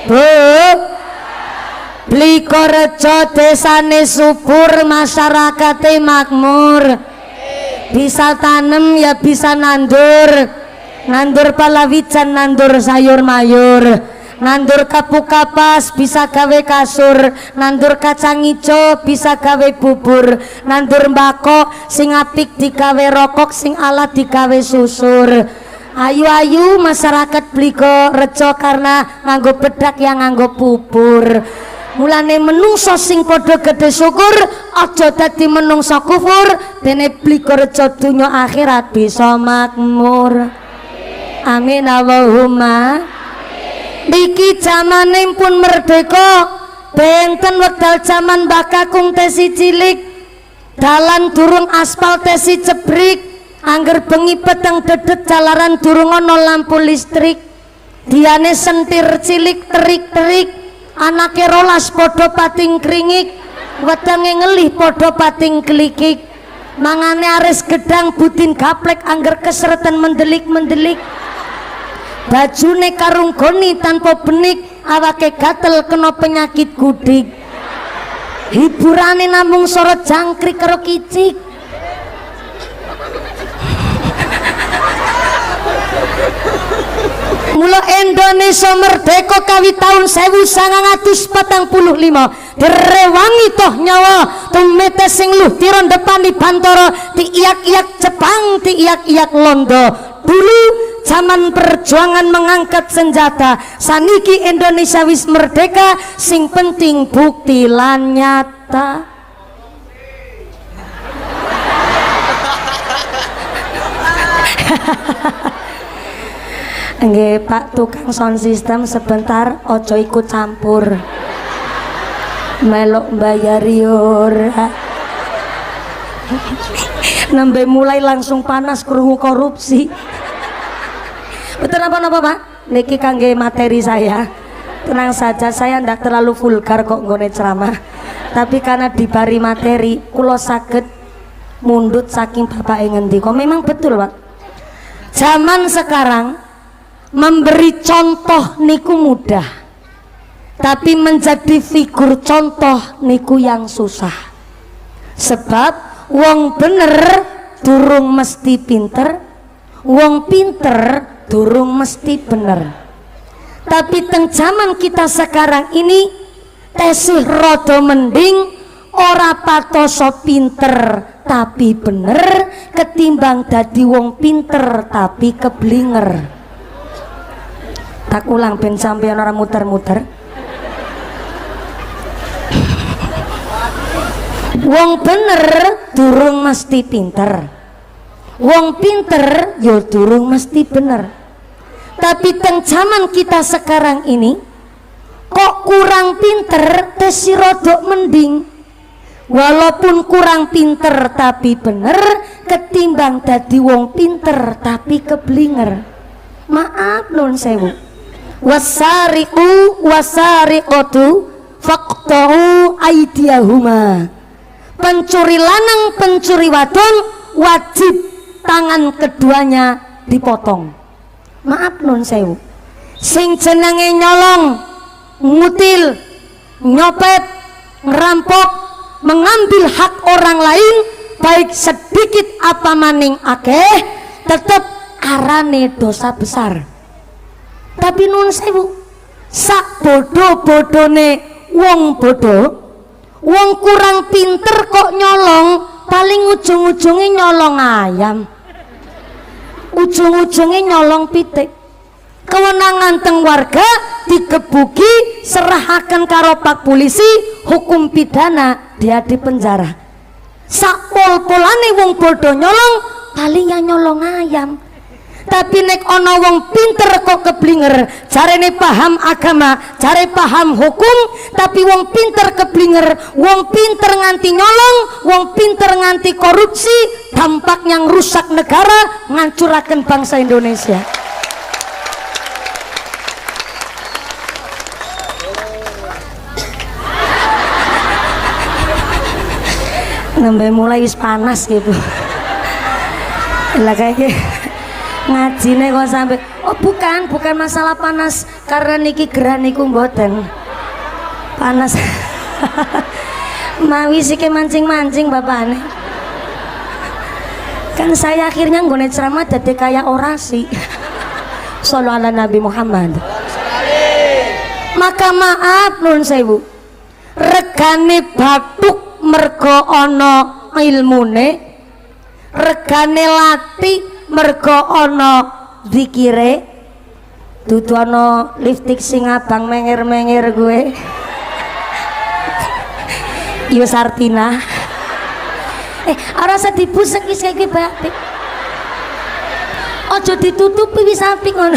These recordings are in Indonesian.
Bu, Blikorejo desane subur, masyarakate makmur. Bisa tanem ya bisa nandur, nandur palawijan, nandur sayur mayur, nandur kapuk kapas bisa gawe kasur, nandur kacang ijo bisa gawe bubur, nandur mbako sing apik digawe rokok, sing ala digawe susur. Ayu-ayu masyarakat Blikorejo karena nganggo bedak yang nganggo bubur. Mulane menungso sing padha gedhe syukur, aja dadi menungso kufur, dene Blikorejo dunya akhirat bisa makmur. Amin Allahumma. Niki zamane pun merdeka, benten wekdal zaman Mbah Kakung tesi cilik, dalan durung aspal tesi cebrik, angger bengi peteng dedet jalaran durung ana lampu listrik, diane sentir cilik terik-terik. Anake rolas podo pating kringik, wedange ngelih podo pating klikik, mangane aris gedang budin gaplek angger kesereten mendelik-mendelik, bajune karung goni tanpa benik, awake gatel kena penyakit gudik, hiburane namung sorot jangkrik karo kicik. Mula Indonesia merdeka kawi tahun 1945, direwangi toh nyawa tumete sing luh tiron depan di Bantoro, diiyak-iyak Jepang, diiyak-iyak Londo. Dulu zaman perjuangan mengangkat senjata, saniki Indonesia wis merdeka, sing penting bukti lan nyata. Nggih Pak tukang sound system sebentar, ojo ikut campur, melok bayar ora. Nembe mulai langsung panas krungu korupsi. Betul apa-apa Pak? Niki kangge materi saya. Tenang saja, saya ndak terlalu vulgar kok nggone ceramah. Tapi karena dibari materi, kula saged mundut saking bapak ngendika. Memang betul Pak. Zaman sekarang memberi contoh niku mudah, tapi menjadi figur contoh niku yang susah. Sebab wong bener durung mesti pinter, wong pinter durung mesti bener. Tapi teng zaman kita sekarang ini tesih rada mending ora patoso pinter tapi bener ketimbang dadi wong pinter tapi keblinger. Tak ulang ben sampeyan ora muter-muter. Wong bener durung mesti pinter, wong pinter ya durung mesti bener. Tapi teng zaman kita sekarang ini kok kurang pinter tesi rodok mending. Walaupun kurang pinter tapi bener ketimbang dadi wong pinter tapi keblinger. Maaf nun sewu. Wasariqu wasariqatu faqta'u aydiyahuma. Pencuri lanang pencuri wadon wajib tangan keduanya dipotong. Maaf nun sewu, sing jenenge nyolong, ngutil, nyopet, ngerampok, mengambil hak orang lain baik sedikit apa maning akeh tetep arane dosa besar. Tapi nun sewu, sak bodoh-bodone wong bodoh, wong kurang pinter kok nyolong, paling ujung-ujungnya nyolong ayam, ujung-ujungnya nyolong pitik. Kewenangan teng warga digebuki, serahaken karo pak polisi, hukum pidana, dia di penjara. Sak pol-polane wong bodoh nyolong, paling yang nyolong ayam. Tapi nek ono wong pinter kok keblinger, jarene paham agama, jare paham hukum, tapi wong pinter keblinger, wong pinter nganti nyolong, wong pinter nganti korupsi, dampaknya ngerusak negara, ngancuraken bangsa Indonesia. Nembe mulai wis panas gitu. Lah kayak ngajine kok sampai, oh bukan masalah panas karena niki gerah niku mboten panas. Mawi sih mancing-mancing bapak nih. Kan saya akhirnya nggone ceramah jadi kayak orasi. Shallallahu ala Nabi Muhammad. Maka maaf nun sewu, regane batuk mergo ana ilmune, regane lati mergo ana zikire. Dudu ana lipstik sing abang menger-menger gue. Yo Sartina. Ora usah dibusek wis iki batik. Ojo ditutupi wis apik ngono.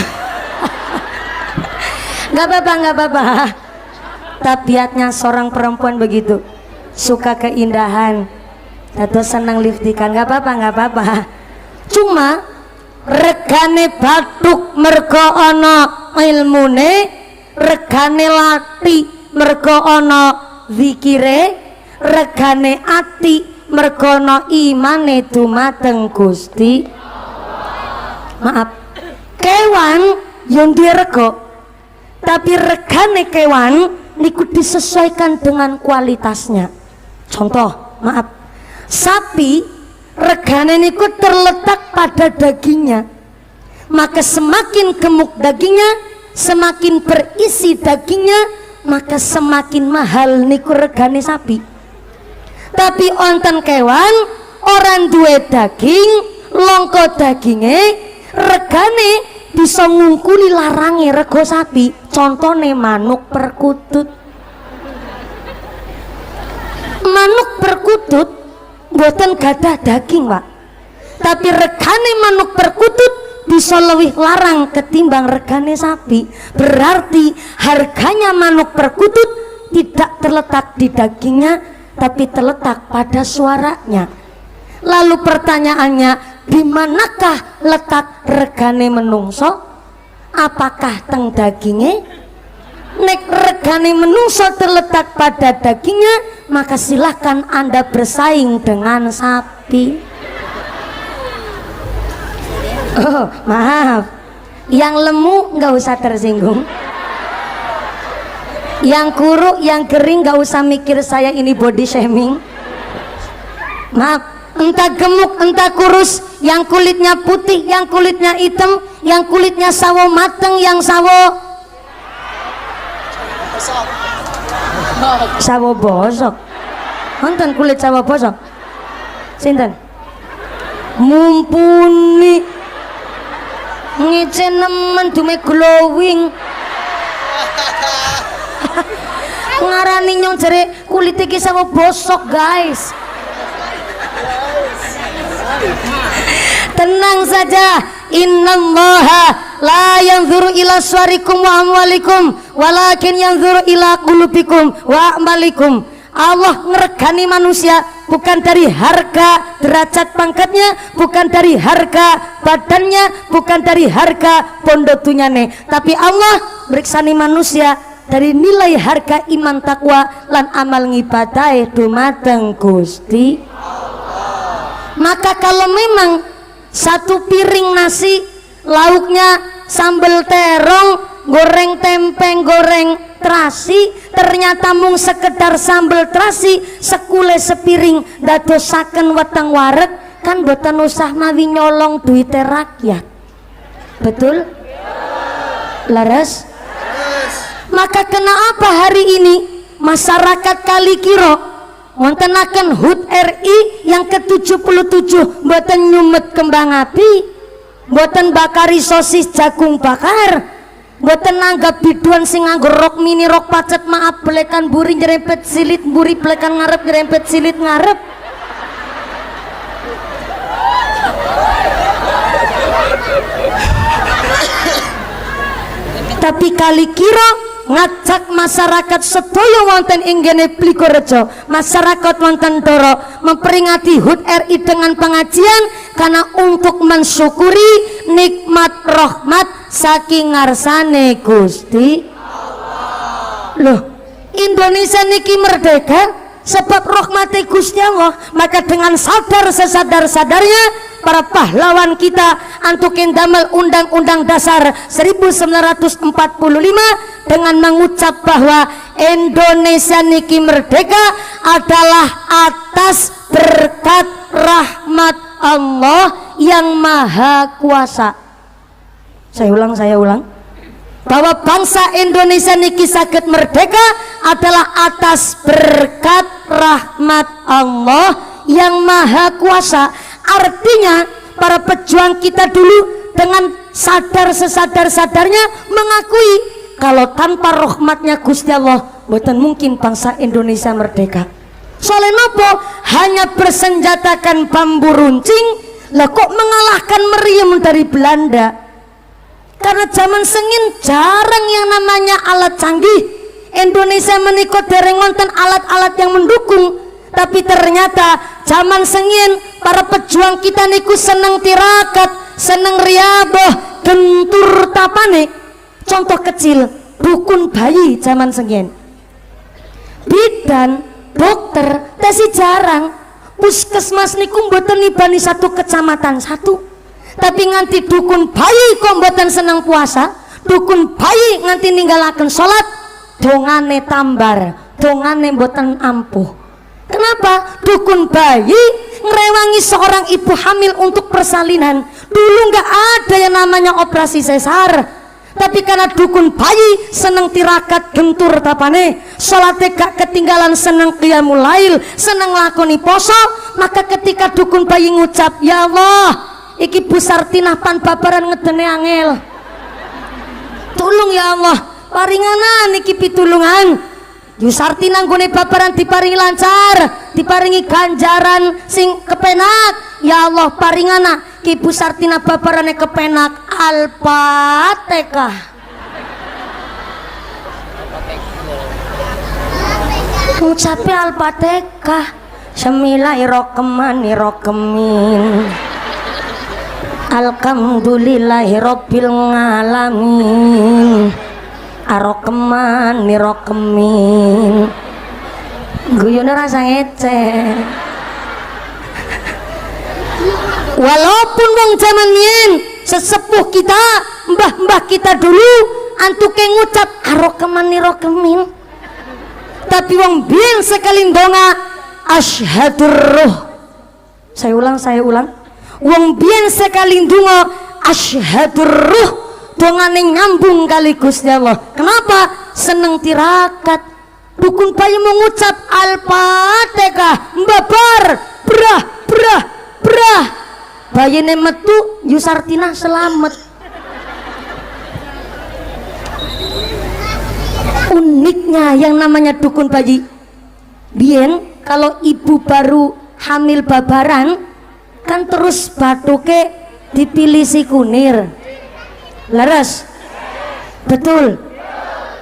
Gak apa-apa. Tabiatnya seorang perempuan begitu, suka keindahan atau senang liftikan. Gak apa-apa. Cuma regane batuk mergo ana ilmune, regane lati mergo ana zikire, regane ati mergo ana imane dumateng Gusti. Maaf, kewan yang duwe rego, tapi regane kewan niku disesuaikan dengan kualitasnya. Contoh, maaf, sapi regane niku terletak pada dagingnya. Maka semakin gemuk dagingnya, semakin berisi dagingnya, maka semakin mahal niku regane sapi. Tapi onten kewan orang duwe daging, longko daginge, regane bisa ngungkuli larange rego sapi. Contone manuk perkutut. Manuk perkutut mboten gadah daging, Pak. Tapi regane manuk perkutut bisa lebih larang ketimbang regane sapi. Berarti harganya manuk perkutut tidak terletak di dagingnya, tapi terletak pada suaranya. Lalu pertanyaannya, di manakah letak regane menungso? Apakah teng dagingnya? Nek regane menungso terletak pada dagingnya, maka silahkan Anda bersaing dengan sapi. Oh, maaf, yang lemu nggak usah tersinggung, yang kuruk, yang kering nggak usah mikir saya ini body shaming. Maaf, entah gemuk, entah kurus, yang kulitnya putih, yang kulitnya hitam, yang kulitnya sawo mateng, yang sawo bosok. Nonton kulit sawo bosok. Sinten? Mumpuni ngece nemen dume glowing. Ngarani nyong jere kulit iki sawo bosok, guys. Tenang saja, innallaha la yanzuru ila suwarikum wa amwalikum walakin yanzuru ila qulubikum wa amalikum. Allah ngeregani manusia bukan dari harga derajat pangkatnya, bukan dari harga badannya, bukan dari harga pondotunyane, tapi Allah meriksani manusia dari nilai harga iman takwa lan amal ngibadahe dumateng Gusti. Maka kalau memang satu piring nasi lauknya sambal terong, goreng tempe, goreng terasi, ternyata mung sekedar sambal terasi sekule sepiring dadosaken weteng wareg, kan boten usah mawi nyolong duit rakyat. Betul? Laras? Maka kenapa hari ini masyarakat Kalikiro wontenaken HUT RI yang ke-77 mboten nyumet kembang api, mboten bakari sosis jagung bakar, mboten nanggap biduan sing nganggo rok mini, rok pacet, maaf, belekan buri nyerempet silit buri, belekan ngarep nyerempet silit ngarep. Tapi Kalikiro ngajak masyarakat sedaya wonten ing gene Plikorejo, masyarakat wonten Doro memperingati HUT RI dengan pengajian karena untuk mensyukuri nikmat rahmat saking ngarsane Gusti Allah. Loh, Indonesia niki merdeka sebab rahmati Gusti Allah. Maka dengan sadar sesadar-sadarnya para pahlawan kita antuk damel Undang-Undang Dasar 1945 dengan mengucap bahwa Indonesia niki merdeka adalah atas berkat rahmat Allah yang Maha Kuasa. Saya ulang, bahwa bangsa Indonesia niki saged merdeka adalah atas berkat rahmat Allah yang Maha Kuasa. Artinya para pejuang kita dulu dengan sadar sesadar-sadarnya mengakui kalau tanpa rahmatnya Gusti Allah bukan mungkin bangsa Indonesia merdeka. Soalnya nopo hanya bersenjatakan bambu runcing lah kok mengalahkan meriam dari Belanda. Karena zaman sengin jarang yang namanya alat canggih. Indonesia menikot dereng wonten alat-alat yang mendukung. Tapi ternyata zaman sengin para pejuang kita niku seneng tirakat, seneng riaboh, gentur tapane. Contoh kecil, dukun bayi zaman sengin. Bidan, dokter, tesi jarang. Puskesmas niku mboten nibani satu kecamatan satu. Tapi nganti dukun bayi kok mboten seneng puasa, dukun bayi nganti ninggalaken salat, dongane tambar, dongane mboten ampuh. Kenapa? Dukun bayi ngerewangi seorang ibu hamil untuk persalinan. Dulu nggak ada yang namanya operasi sesar, tapi karena dukun bayi seneng tirakat gentur tapane, salate gak ketinggalan, seneng qiyamul lail, seneng lakoni poso, maka ketika dukun bayi ngucap ya Allah iki Bu Sartinah pan babaran ngedene angel, tulung ya Allah paringanan iki pitulungan. Bu Sartinah nggone babaran diparingi lancar, diparingi ganjaran sing kepenak. Ya Allah paringana ki Bu Sartinah babarane kepenak. Al-Fatihah. Ngucape Al-Fatihah. Bismillahirrahmanirrahim. Alhamdulillahirabbil alamin. Arrahmanirrahim. Guyone rasa ngece. Walaupun wong zaman yen sesepuh kita, mbah-mbah kita dulu antuke ngucap Arrahmanirrahim. Tapi wong biyen sekali ndonga asyhadur ruh. Saya ulang. Wong biyen sekali ndonga asyhadur ruh, dongane nyambung kali Gusti Allah. Kenapa? Seneng tirakat. Dukun bayi mengucap Al-Fatihah, mbabar, brah. Bayine metu, Yu Sartinah selamat. Uniknya yang namanya dukun bayi. Biyen kalau ibu baru hamil babaran kan terus batuke dipilih si kunir. Laras? Betul.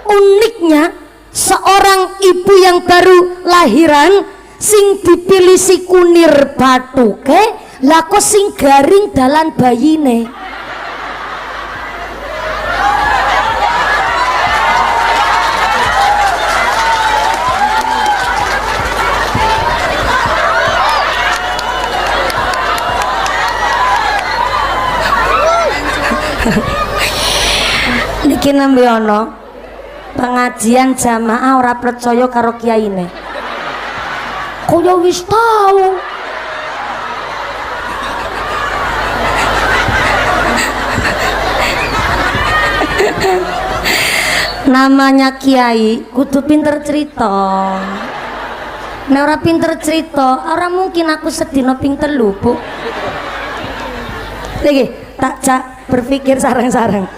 Uniknya seorang ibu yang baru lahiran sing dipilih si kunir batuke lah kok sing garing dalan bayine. Niki nembe ana pengajian jamaah ora percaya karo kiyaine. Kaya wis tau. Namanya kiai kudu pinter cerita. Nek ora pinter cerita, ora mungkin aku sedina ping 3, Bu. Iki tak berpikir sarang-sarang.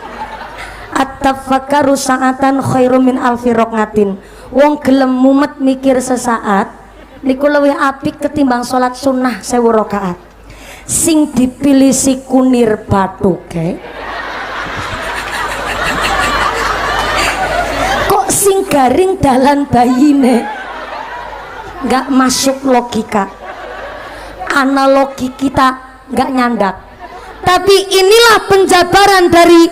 At-tafakkaru sa'atan khairum min alfi raqatin. Wong gelem mumet mikir sesaat niku luwih apik ketimbang salat sunnah 1000 rakaat. Sing dipilih si kunir batuke kok sing garing dalan bayine. Nggak masuk logika, analogi kita nggak nyandak. Tapi inilah penjabaran dari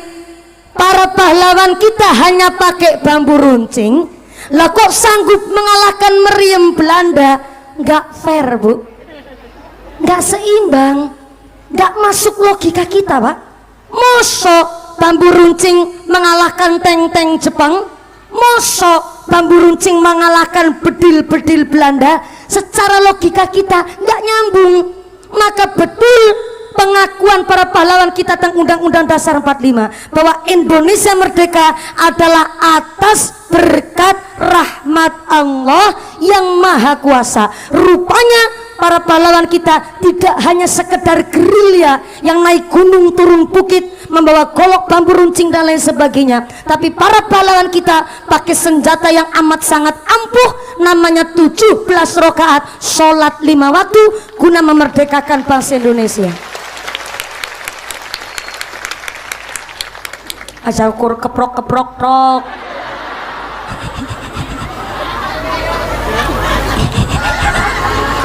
para pahlawan kita hanya pakai bambu runcing. Lah kok sanggup mengalahkan meriam Belanda? Nggak fair, Bu, nggak seimbang. nggak masuk logika kita, Pak. Mosok bambu runcing mengalahkan tank-tank Jepang, mosok bambu runcing mengalahkan bedil-bedil Belanda. Secara logika kita nggak nyambung. Maka betul pengakuan para pahlawan kita tentang Undang-Undang Dasar 45 bahwa Indonesia merdeka adalah atas berkat rahmat Allah yang maha kuasa. Rupanya para pahlawan kita tidak hanya sekedar gerilya yang naik gunung turun bukit membawa golok bambu runcing dan lain sebagainya, tapi para pahlawan kita pakai senjata yang amat sangat ampuh, namanya 17 rakaat sholat 5 waktu guna memerdekakan bangsa Indonesia. Aja ukur keprok prok.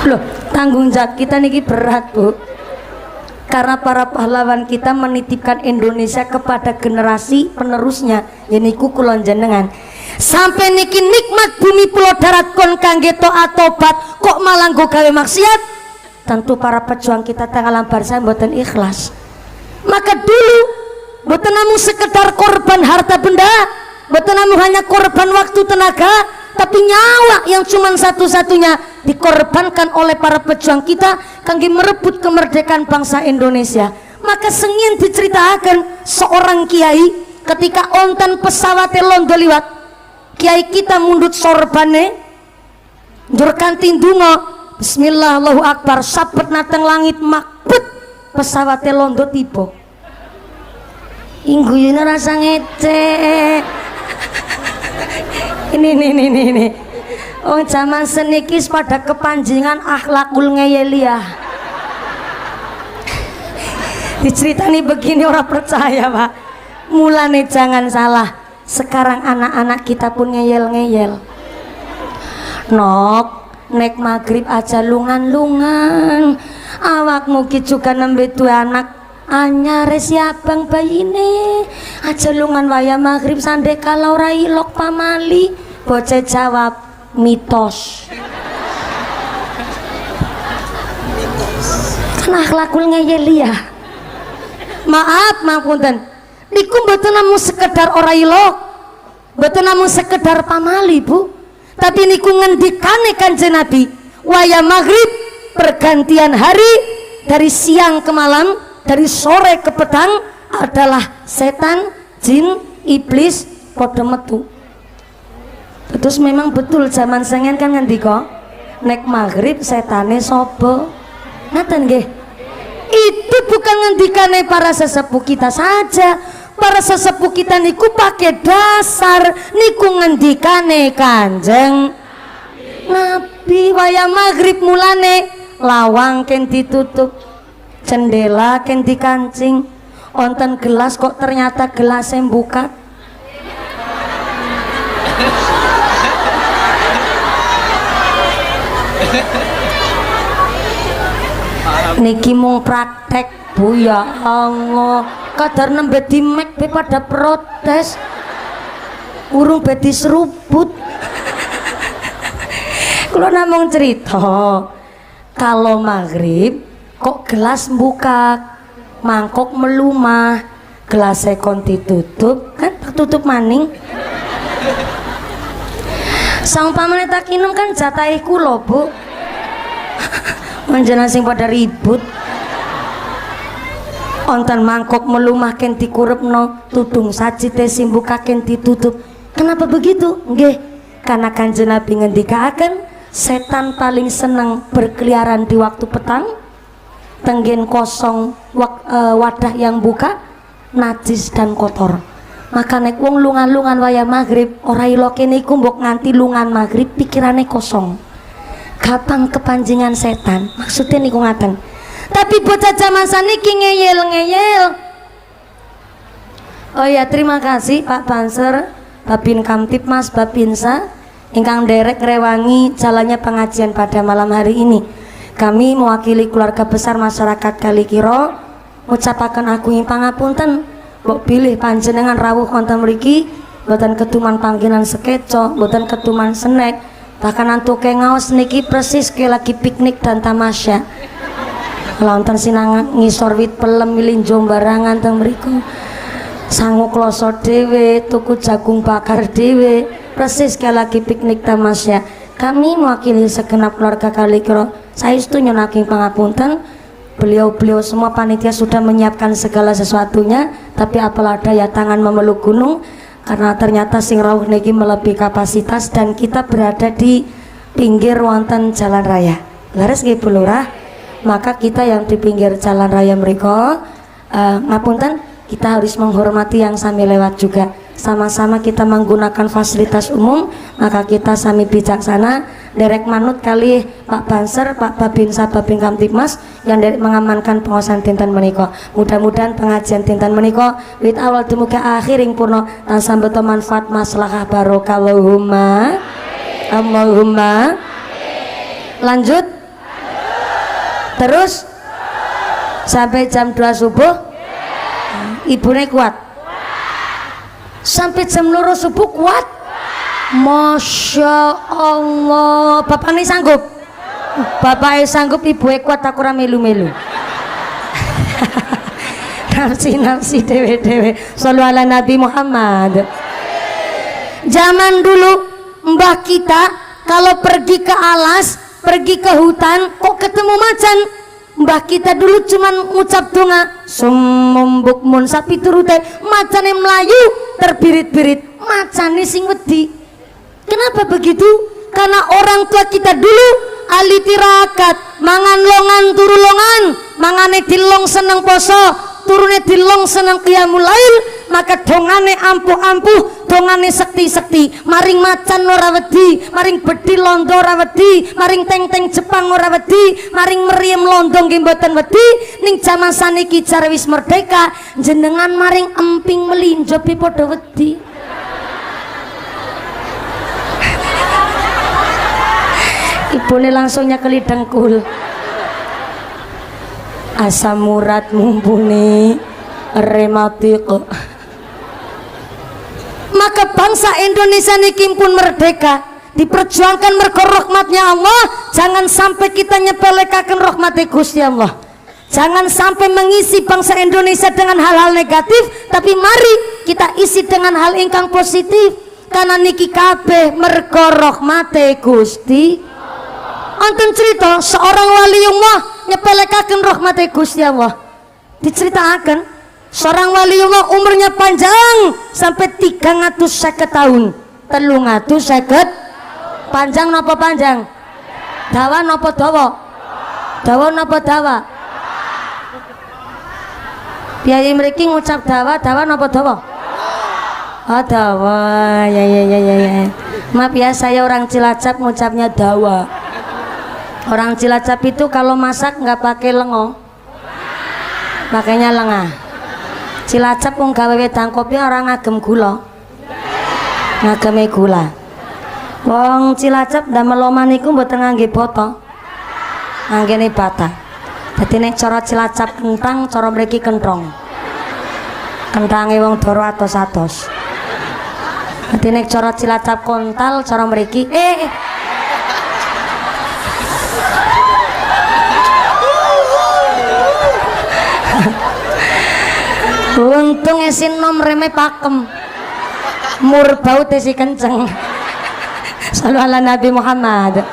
Loh, tanggung jawab kita niki berat, Bu. Karena para pahlawan kita menitipkan Indonesia kepada generasi penerusnya, yaiku kula jenengan. Sampai niki nikmat bumi pulau darat kon kangge taat tobat kok malah nggo gawe maksiat. Tentu para pejuang kita tanggal barsa mboten ikhlas. Maka dulu mboten namung sekedar korban harta benda, mboten namung hanya korban waktu tenaga, tapi nyawa yang cuma satu-satunya dikorbankan oleh para pejuang kita kangge merebut kemerdekaan bangsa Indonesia. Maka sengin diceritakan seorang kiai ketika onten pesawat londo liwat, kiai kita mundut sorbane njur kanthi ndonga bismillah Allahu akbar sabet nateng langit makbet pesawat londo tiba. Ingguyune rasa ngece. Ini. Oh zaman senikis pada kepanjingan akhlakul ngeyeliah. Diceritani begini orang percaya, Pak. Mulane jangan salah. Sekarang anak-anak kita pun ngeyel-ngeyel. Nok, nek maghrib aja lungan-lungan. Awakmu ki juga nembe duwe anak anyar siabang bayine. Aja lungan waya maghrib sande kalau ora ilok pamali. Bocah jawab mitos. Kan akhlakul ngeyeli ya. Maaf ngapunten. Niku mboten namung sekedar ora ilok. Mboten namung sekedar pamali, Bu. Tapi niku ngendikane Kanjeng Nabi, waya maghrib pergantian hari dari siang ke malam, dari sore ke petang adalah setan, jin, iblis padha metu. Terus memang betul zaman sengen kan ngendika nek maghrib setane sapa. Ngaten nggih. Itu bukan ngendikane para sesepuh kita saja. Para sesepuh kita niku pakai dasar niku ngendikane Kanjeng Nabi. Waya maghrib mulane lawang ken ditutup, jendela ken dikancing, onten gelas kok ternyata gelasnya buka. Niki mung praktek, Bu, ya Allah. Kadar nembe di mek be pada protes. Urung be diseruput. Kula namung cerita, kalau maghrib kok gelas buka, mangkok melumah, gelasnya kon ditutup, kan tutup maning. Sang pamane tak inum kan jatahe kula, Bu. Manjana sing pada ribut. Onten mangkok melumah ken dikurepno, tudung sajite sing buka ken ditutup. Kenapa begitu? Nggih, karena Kanjeng Nabi ngendikaken setan paling senang berkeliaran di waktu petang, tenggen kosong, wadah yang buka najis dan kotor. Maka nek wong lungan-lungan waya maghrib ora iloke niku mbok nganti lungan maghrib pikirane kosong. Gampang kepanjingan setan. Maksudnya niku ngaten. Tapi bocah zaman saniki ngeyel-ngeyel. Oh ya, terima kasih Pak Banser, Babin Kamtipmas, Babinsa ingkang derek rewangi jalannya pengajian pada malam hari ini. Kami mewakili keluarga besar masyarakat Kalikiro ngucapaken agunging pangapunten. Mbok pilih panjenengan rawuh wonten mriki mboten ketuman panggilan sekeco, mboten ketuman snack, bahkan antuke ngaos niki persis kayak lagi piknik dan tamasya. Lonten sinang ngisor wit pelem milinjo barangan teng mriku. Sangu kloso dhewe, tuku jagung bakar dhewe. Persis kayak lagi piknik tamasya. Kami mewakili segenap keluarga Kalikro. Saestu nyunaking pangapunten. Beliau-beliau semua panitia sudah menyiapkan segala sesuatunya, tapi apalah daya tangan memeluk gunung karena ternyata sing rawuh niki melebihi kapasitas dan kita berada di pinggir wonten jalan raya. Leres nggih Bu Lurah? Maka kita yang di pinggir jalan raya mriko ngapunten, kita harus menghormati yang sami lewat juga. Sama-sama kita menggunakan fasilitas umum, maka kita sami bijaksana derek manut kali Pak Banser, Pak Babinsa, Babin Kamtibmas yang derek mengamankan pengawasan dinten menika. Mudah-mudahan pengajian dinten menika wit awal dumugi akhir ing purna tansah beto manfaat maslahah barokah Allahumma. Allahumma. Lanjut. Terus sampai jam 2 subuh. Ibune kuat. Sampai jam 2 subuh kuat. Masya Allah. Bapaknya sanggup? Bapaknya sanggup, ibunya kuat, aku ora melu-melu. Nafsi dewe-dewe. Shallu ala Nabi Muhammad. Zaman dulu mbah kita kalau pergi ke alas, pergi ke hutan, kok ketemu macan? Mbah kita dulu cuman ngucap donga summum bukmun sapi turute, macane melayu terbirit-birit, macane sing wedi. Kenapa begitu? Karena orang tua kita dulu ahli tirakat, mangan longan turu longan, mangane dilong seneng poso, turune dilong seneng qiyamul lail, maka dongane ampuh-ampuh, dongane sekti-sekti, maring macan ora wedi, maring bedil londo ora wedi, maring teng-teng Jepang ora wedi, maring meriem londo nggih mboten wedi. Ning jaman saniki jar wis merdeka, jenengan maring emping melinjo pi padha wedi. Ibune langsung nyekeli dengkul. Asam urat mumpuni rematik. Maka bangsa Indonesia niki pun merdeka, diperjuangkan mergo rahmatnya Allah. Jangan sampai kita nyepelekaken rahmate Gusti Allah. Jangan sampai mengisi bangsa Indonesia dengan hal-hal negatif, tapi mari kita isi dengan hal ingkang positif. Karena niki kabeh mergo rahmate Gusti. Anten cerita seorang waliullah nyepelekaken rahmate Gusti Allah. Diceritakan seorang waliullah umurnya panjang sampai 350 tahun. 350 panjang napa panjang? Dawa napa dawa? Dawa napa dawa? Piye mriki ngucap dawa, dawa napa dawa? Oh dawa, ya. Maaf ya, saya orang Cilacap ngucapnya dawa. Orang Cilacap itu kalau masak nggak pakai lengo, pakainya lengah. Cilacap wong gawe wedang kopi orang ngagem gula, ngageme gula. Wong Cilacap damel loman iku mboten ngangge boto, nganggene bata. Dadi nek cara Cilacap kentang, cara mriki kentrong. Kentange wong Doro atos-atos. Dadi nek cara Cilacap kontal, cara mriki untung esin nom reme pakem mur bau tesi kenceng. Shallu ala Nabi Muhammad.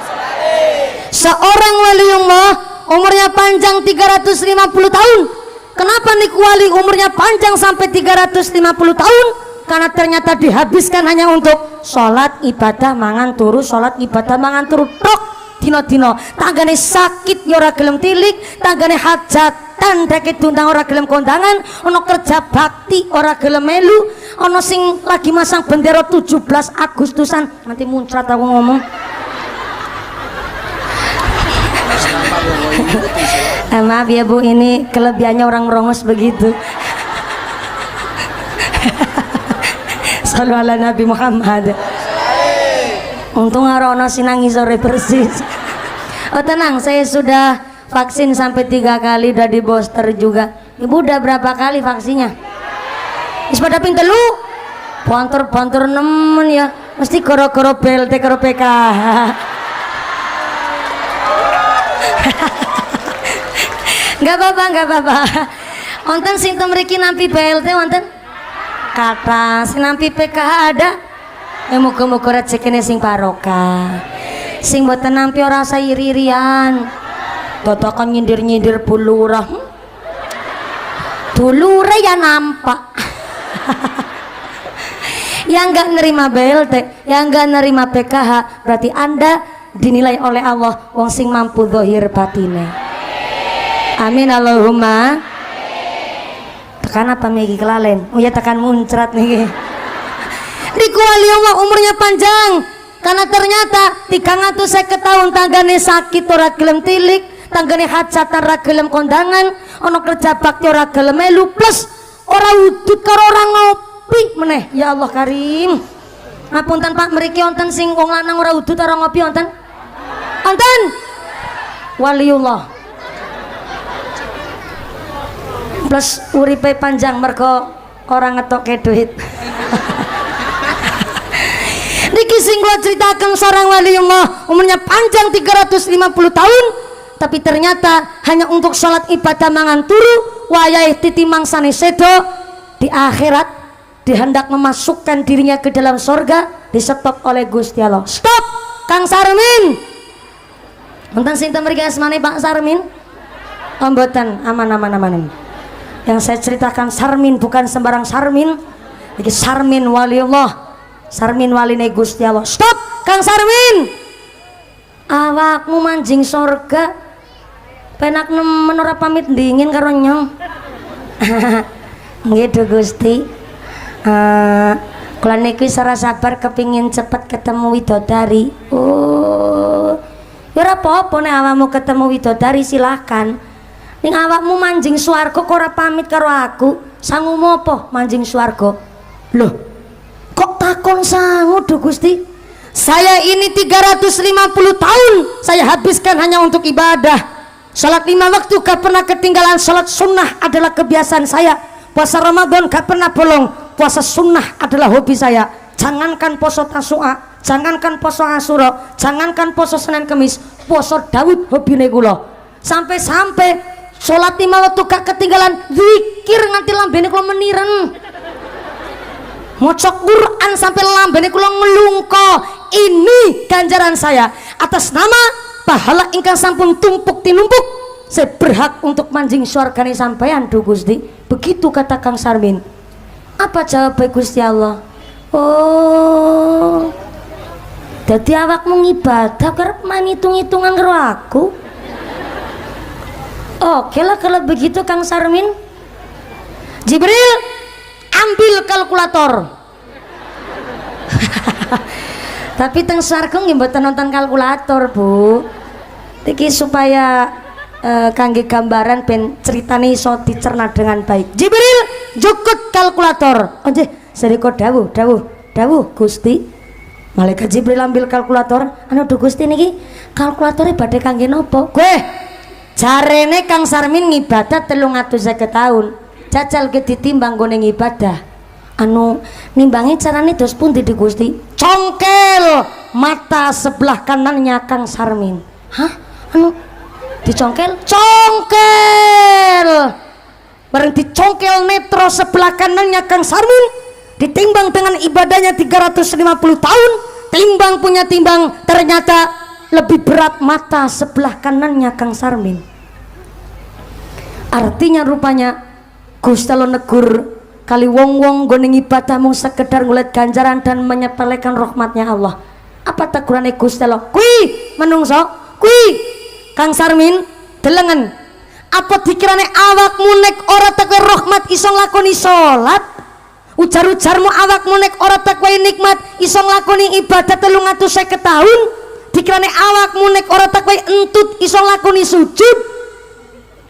Seorang waliullah umurnya panjang 350 tahun. Kenapa nih wali umurnya panjang sampai 350 tahun? Karena ternyata dihabiskan hanya untuk sholat ibadah mangan turu, sholat ibadah mangan turu tok dino-dino. Tanggane sakit ya ora gelem tilik, tanggane hajatan dek diundang ora gelem kondangan, ono kerja bakti ora gelem melu, ono sing lagi masang bendera 17 Agustusan nanti muncrat aku ngomong. Maaf ya Bu, ini kelebihannya orang merongos begitu. Shallu ala Nabi Muhammad. Untung arono sinangi sore persis. Oh tenang, saya sudah vaksin sampai 3 kali, udah di booster juga. Ibu udah berapa kali vaksinnya? Wis pada pinter lu. Bantur nemen ya. Mesti goro-goro BLT karo PKH. Enggak apa-apa, enggak apa-apa. Wonten sing mriki nampi BLT wonten? Kata sing nampi PKH ada? Ya muga-muga rezekine sing barokah. Sing mboten nampi ora usah iri-irian. Dodokan nyindir-nyindir bulurah. Dulure ya nampak. Yang enggak nerima BLT, yang enggak nerima PKH, berarti Anda dinilai oleh Allah wong sing mampu zahir batine. Amin Allahumma. Tekan apa miki kelalen? Oh ya tekan muncrat niki. Niku wali Allah umurnya panjang karena ternyata 350 tahun tanggane sakit ora gelem tilik, tanggane hajatan ora gelem kondangan, ana kerja bakti ora gelem melu plus ora wudut karo ora ngopi meneh. Ya Allah Karim. Ngapunten Pak, mriki wonten sing wong lanang ora wudut ora ngopi wonten? Wonten. Waliullah. Plus uripe panjang mergo orang ngetoke duit. Niki sing kula critaken seorang waliullah umurnya panjang 350 tahun tapi ternyata hanya untuk sholat ibadah mangan turu wayahe titi mangsane sedo di akhirat dihendak memasukkan dirinya ke dalam surga disetop oleh Gusti Allah. Stop Kang Sarmin. Wonten sinten mriki asmane Pak Sarmin? Oh mboten, aman. Yang saya ceritakan Sarmin bukan sembarang Sarmin. Iki Sarmin waliullah, Sarmin waline Gusti Allah. Stop Kang Sarmin. Awakmu manjing surga penak nemen ora pamit dingin karo nyong. Nggih Gusti. Kula niki ora sabar kepingin cepet ketemu widodari. Oh. Ya ora apa-apa nek awakmu ketemu widodari silakan. Ning awakmu manjing swarga kok ora pamit karo aku. Sangumu apa manjing swarga? Loh, kok takon sangu do Gusti? Saya ini 350 tahun saya habiskan hanya untuk ibadah. Salat 5 waktu gak pernah ketinggalan, salat sunnah adalah kebiasaan saya. Puasa Ramadan gak pernah bolong, puasa sunnah adalah hobi saya. Jangankan poso Tasu'a, jangankan poso Asyura, jangankan poso Senin Kemis, poso Daud hobine kula. Sampai-sampai sholat 5 waktu gak ketinggalan, zikir nganti lambene kula meniren. Maca Quran sampai lambene kula ngelungko. Ini ganjaran saya atas nama pahala ingkang sampun tumpuk tinumpuk. Saya berhak untuk manjing swargane sampean do Gusti. Begitu kata Kang Sarmin. Apa jawab Gusti Allah? Oh, dadi awakmu ngibadah karep main hitung-hitungan karo aku. Oke lah kalau begitu Kang Sarmin. Jibril, ambil kalkulator. Tapi teng swarga nggih mboten nonton kalkulator, Bu. Iki supaya kangge gambaran ben ceritane iso dicerna dengan baik. Jibril, jukut kalkulator. Oh nggih, sedeka dawuh Gusti. Malaikat Jibril ambil kalkulator. Anu do Gusti niki kalkulatore badhe kangge napa? Gue jarene Kang Sarmin ngibadah 350 tahun. Jajal ke ditimbang gone ngibadah. Anu nimbangi carane dos pundi di Gusti? Congkel mata sebelah kanannya Kang Sarmin. Hah? Anu dicongkel? Congkel. Bareng dicongkel netro sebelah kanannya Kang Sarmin ditimbang dengan ibadahnya 350 tahun, timbang punya timbang ternyata lebih berat mata sebelah kanannya Kang Sarmin. Artinya rupanya Gusti Allah negur kali wong-wong gone ibadah mung sekedar ngulit ganjaran dan menyepelekan rahmatnya Allah. Apa tegurane Gusti Allah? Kui menungso, kui Kang Sarmin delengen. Apa dikirane awakmu nek ora tekwe rahmat iso nglakoni salat? Ujar-ujarmu awakmu nek ora tekwe nikmat iso nglakoni ibadah 350 tahun? Dikirane awakmu nek ora tekwe entut iso nglakoni sujud?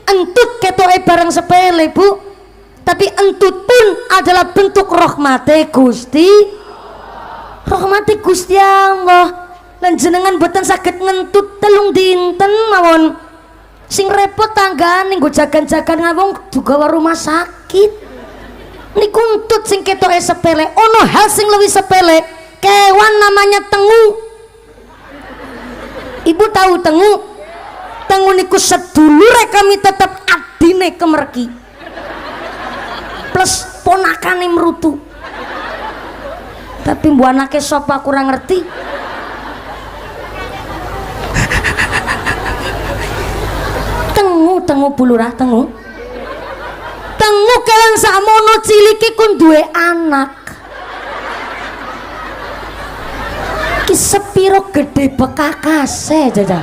Entut ketoke barang sepele, Bu. Tapi entut pun adalah bentuk rahmate Gusti. Rahmate Gusti Allah. Lan jenengan boten saged ngentut 3 dinten mawon. Sing repot tanggane nggo jagan-jagan ngawong digawa rumah sakit. Niku entut sing ketoke sepele. Ono hal sing lebih sepele, kewan namanya tengu. Ibu tahu tengu? tengu niku sedulure kami tetep adine kemerki plus ponakane mrutu. Tapi mbok anake sapa kurang ngerti. Tengu bulurah tengu kelan sakmono ciliki ku duwe anak ki sepiro gede bekakase jajal.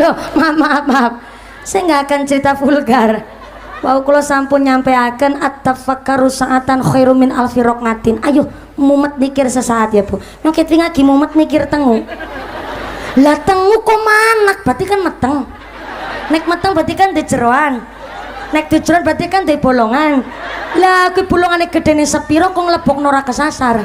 Loh maaf saya nggak akan cerita vulgar. Wau kula sampun nyampeaken at-tafakkaru sa'atan khairum min alfi raqatin. Ayo mumet mikir sesaat ya Bu. Nyokit ngagi mumet mikir tengu. Lah tengu kok manak berarti kan meteng. Nek meteng berarti kan di jeroan. Nek di jeroan berarti kan di bolongan. Lah kuwi bolongane gedene sepiro kok nglebokno ora kesasar.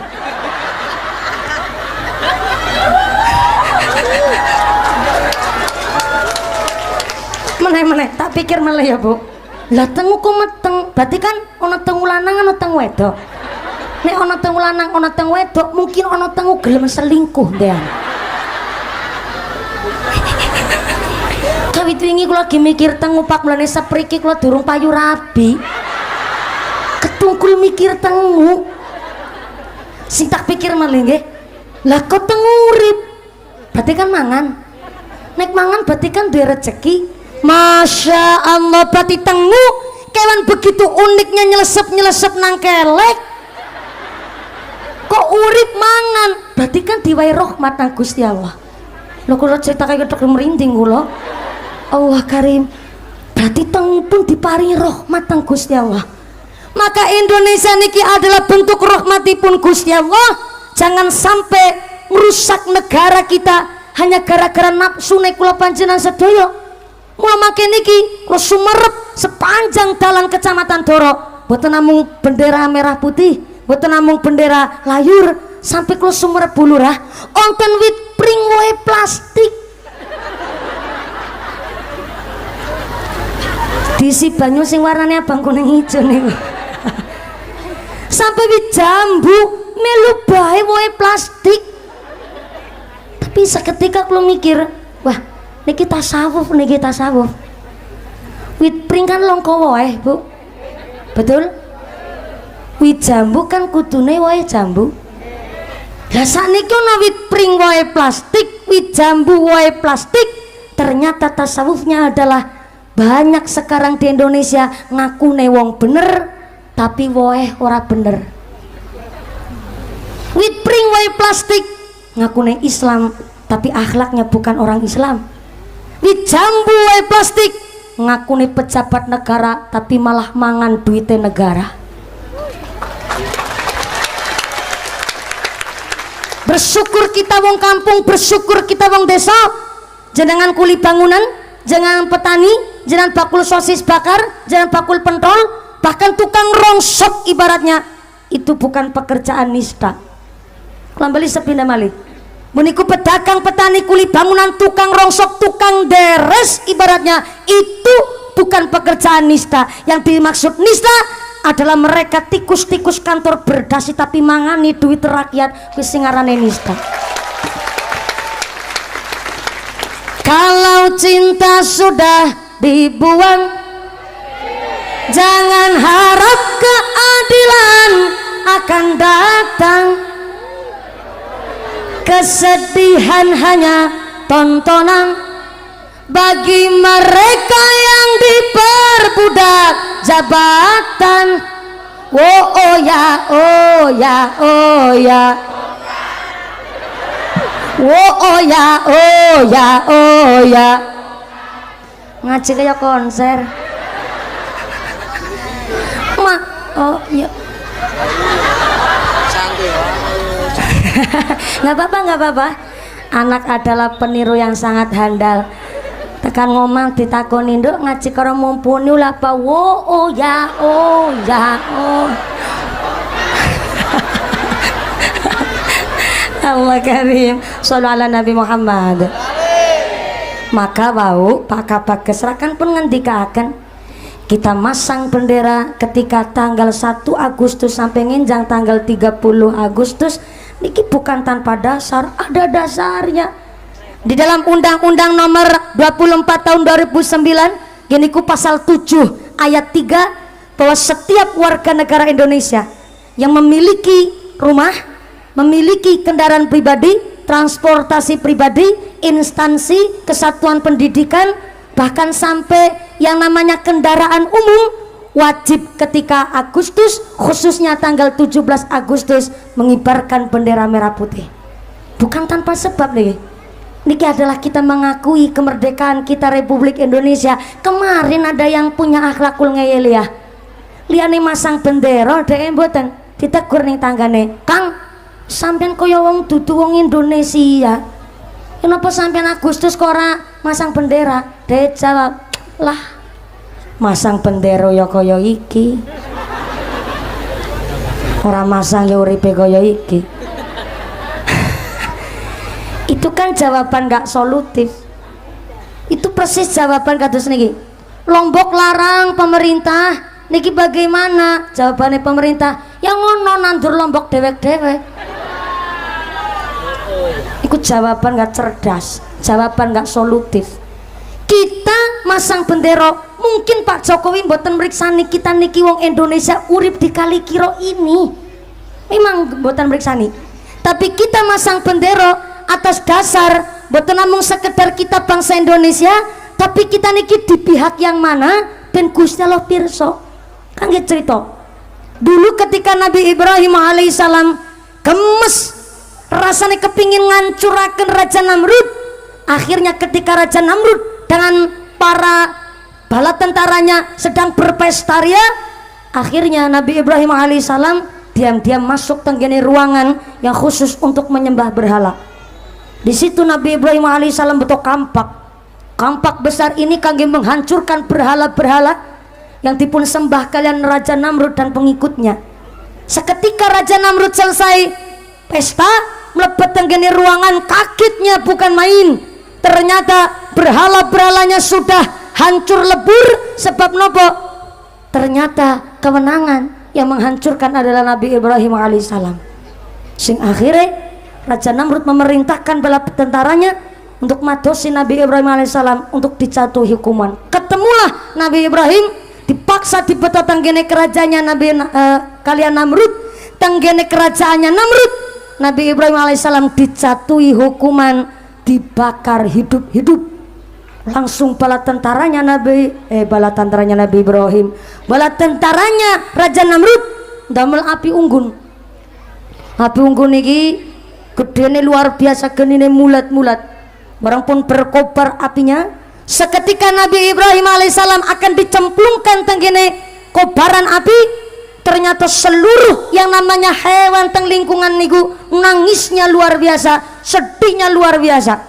Meneh tak pikir malah ya Bu. Lah tengu kok meteng berarti kan ana tengu lanang ana tengu wedok. Nek ana tengu lanang ana tengu wedok mungkin ana tengu gelem selingkuh ndean. Kawit wingi kula lagi mikir tengu pak mulane sapriki kula durung payu rabi. Ketungkul mikir tengu. Sing tak pikir malah nggih. Lah kok tengu urip? Berarti kan mangan. Nek mangan berarti kan duwe rezeki. Masya Allah berarti tengu kewan begitu uniknya nyelesep nang kelek kok urip mangan berarti kan diwai rahmat nang Gusti Allah. Lho kula cerita kaya ketok merinding kula. Allah Karim berarti tengu pun diparingi rahmat nang Gusti Allah. Maka Indonesia niki adalah bentuk rahmatipun Gusti Allah. Jangan sampai merusak negara kita hanya gara-gara nafsu nek kula panjenengan sedaya. Mula makin niki kula sumerep sepanjang dalan Kecamatan Doro boten namung bendera merah putih, boten namung bendera layur, sampai kula sumerep bulurah onten wit pring wae plastik diisi banyu sing warnane abang kuning ijo niku. Sampai wit jambu melu bae wae plastik. Tapi seketika kula mikir, wah niki tasawuf. Wit pring kan longko wae Bu, betul? Wit jambu kan kudune wae jambu. Lah sakniki ana wit pring wae plastik, wit jambu wae plastik. Ternyata tasawufnya adalah banyak sekarang di Indonesia ngakune wong bener tapi wae ora bener. Wit pring wae plastik ngakune Islam tapi akhlaknya bukan orang Islam. Wit jambu wae plastik ngakune pejabat negara tapi malah mangan duitnya negara. Bersyukur kita wong kampung, bersyukur kita wong desa. Jenengan kuli bangunan, jangan petani, jangan bakul sosis bakar, jangan bakul pentol, bahkan tukang rongsok ibaratnya itu bukan pekerjaan nista. Kembali sepindah malih. Meniku pedagang, petani, kuli bangunan, tukang rongsok, tukang deres ibaratnya itu bukan pekerjaan nista. Yang dimaksud nista adalah mereka tikus-tikus kantor berdasi tapi mangani duit rakyat wis sing arane nista. Kalau cinta sudah dibuang jangan harap keadilan akan datang. Kesedihan hanya tontonan bagi mereka yang diperbudak jabatan. Oh ya, oh ya, oh ya. Oh ya, oh ya, oh ya. Ngaji kayak konser. Oh ya. Nggak apa-apa. Anak adalah peniru yang sangat handal. Tekan ngomong ditakoni nduk ngaji karo mumpuni lha apa? Oh ya, oh ya, oh. Allah Karim. Shallu ala Nabi Muhammad. Maka wau Pak Kabages rakan pun ngendikaken kita masang bendera ketika tanggal 1 Agustus sampai nginjang tanggal 30 Agustus niki bukan tanpa dasar, ada dasarnya. Di dalam Undang-Undang nomor 24 tahun 2009 gini ku pasal 7 ayat 3 bahwa setiap warga negara Indonesia yang memiliki rumah, memiliki kendaraan pribadi, transportasi pribadi, instansi, kesatuan pendidikan, bahkan sampai yang namanya kendaraan umum wajib ketika Agustus, khususnya tanggal 17 Agustus mengibarkan bendera merah putih. Bukan tanpa sebab nih. Niki adalah kita mengakui kemerdekaan kita Republik Indonesia. Kemarin ada yang punya akhlakul ngeyel ya. Liane masang bendera dhek mboten ditegur ning tanggane. Kang, sampean kaya wong dudu wong Indonesia. Kenapa sampean Agustus kok ora masang bendera? Dhek jawab, "Lah, masang bendera ya kaya iki. Ora masang ya uripe kaya iki." Itu kan jawaban gak solutif. Itu persis jawaban kados niki. Lombok larang pemerintah, niki bagaimana? Jawabannya pemerintah, ya ngono nandur Lombok dewek-dewek. Itu jawaban gak cerdas, jawaban gak solutif. Kita masang bendera, mungkin Pak Jokowi mboten meriksani kita niki wong Indonesia urip di kali kiro ini. Memang mboten meriksani. Tapi kita masang bendera atas dasar mboten namung sekedar kita bangsa Indonesia, tapi kita niki di pihak yang mana ben Gusti Allah pirsa. Kan nggih cerita. Dulu ketika Nabi Ibrahim alaihissalam gemes rasanya kepingin ngancuraken Raja Namrud, akhirnya ketika Raja Namrud dengan para bala tentaranya sedang berpesta ria, akhirnya Nabi Ibrahim alaihissalam diam-diam masuk tenggene ruangan yang khusus untuk menyembah berhala. Di situ Nabi Ibrahim alaihissalam betul kampak besar ini kangge menghancurkan berhala-berhala yang dipun sembah kalian Raja Namrud dan pengikutnya. Seketika Raja Namrud selesai pesta, mlebet tenggene ruangan, kagetnya bukan main. Ternyata berhala-berhalanya sudah hancur lebur. Sebab nopo? Ternyata kemenangan yang menghancurkan adalah Nabi Ibrahim alaihissalam. Sing akhirnya Raja Namrud memerintahkan bala tentaranya untuk madosi Nabi Ibrahim alaihissalam untuk dijatuhi hukuman. Ketemulah Nabi Ibrahim dipaksa dibetot tenggene kerajaannya kalian Namrud, tenggene kerajaannya Namrud. Nabi Ibrahim alaihissalam dijatuhi hukuman dibakar hidup-hidup. Langsung bala tentaranya Nabi Ibrahim, bala tentaranya Raja Namrud damel api unggun. Api unggun iki gedene luar biasa, genine mulat-mulat. Barang pun berkobar apinya. Seketika Nabi Ibrahim alaihissalam akan dicemplungkan tenggene kobaran api, ternyata seluruh yang namanya hewan teng lingkungan niku nangisnya luar biasa, sedihnya luar biasa.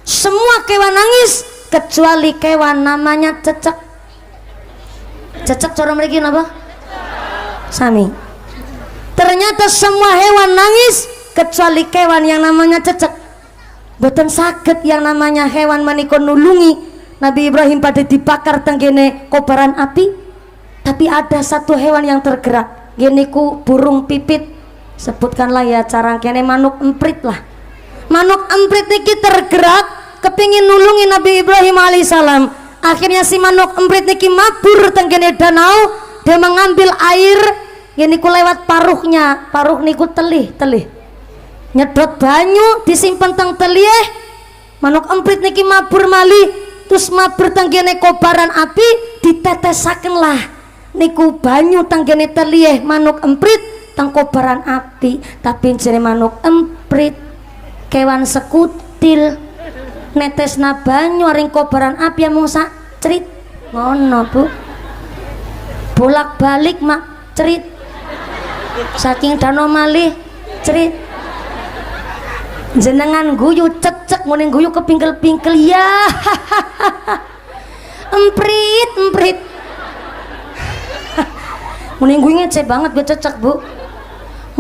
Semua kewan nangis kecuali kewan namanya cecek. Cecek cara mriki napa? Sami. Ternyata semua hewan nangis kecuali kewan yang namanya cecek. Boten saged yang namanya hewan menika nulungi Nabi Ibrahim pada dibakar tenggene kobaran api. Tapi ada satu hewan yang tergerak, geniku burung pipit, sebutkanlah ya carang kene manuk emprit lah. Manuk emprit niki tergerak kepingin nulungi Nabi Ibrahim alaihissalam. Akhirnya si manuk emprit niki mabur tenggene danau, dia mengambil air, geniku lewat paruhnya, paruh niku telih nyedot banyu disimpen teng telih. Manuk emprit niki mabur malih, terus mabur tenggene kobaran api, ditetesaken lah niku banyu tenggene telih manuk emprit teng kobaran api. Tapi jere manuk emprit kewan sekutil netesna banyu ring kobaran api mung sak crit ngono Bu, bolak balik mak cerit, saking danau malih cerit. Jenengan guyu cecek muning guyu kepingkel-pingkel ya. emprit muning guyu ngece banget gue cecek Bu.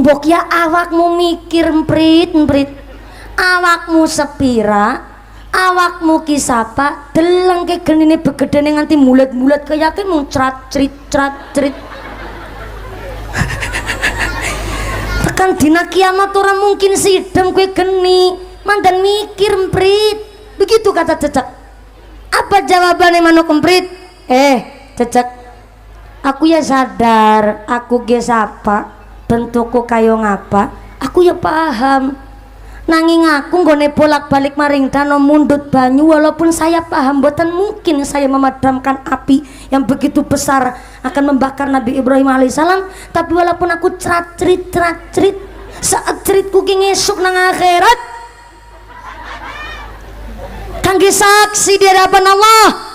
Mbok ya awakmu mikir emprit awakmu sepira awakmu ki sapa deleng ke genine begedene nganti mulet-mulet kayakin mung crat-crit tekan dina kiamat ora mungkin sidem kowe geni mandan mikir emprit begitu kata Cecek. Apa jawabannya manuk emprit? Cecek, aku ya sadar aku ge sapa bentukku kayo ngapa aku ya paham nanging aku nggone bolak-balik maring danau mundut banyu walaupun saya paham boten mungkin saya memadamkan api yang begitu besar akan membakar Nabi Ibrahim alaihissalam, tapi walaupun aku cerat-cerit saat ceritku ki ngesuk nang akhirat kangge saksi di hadapan Allah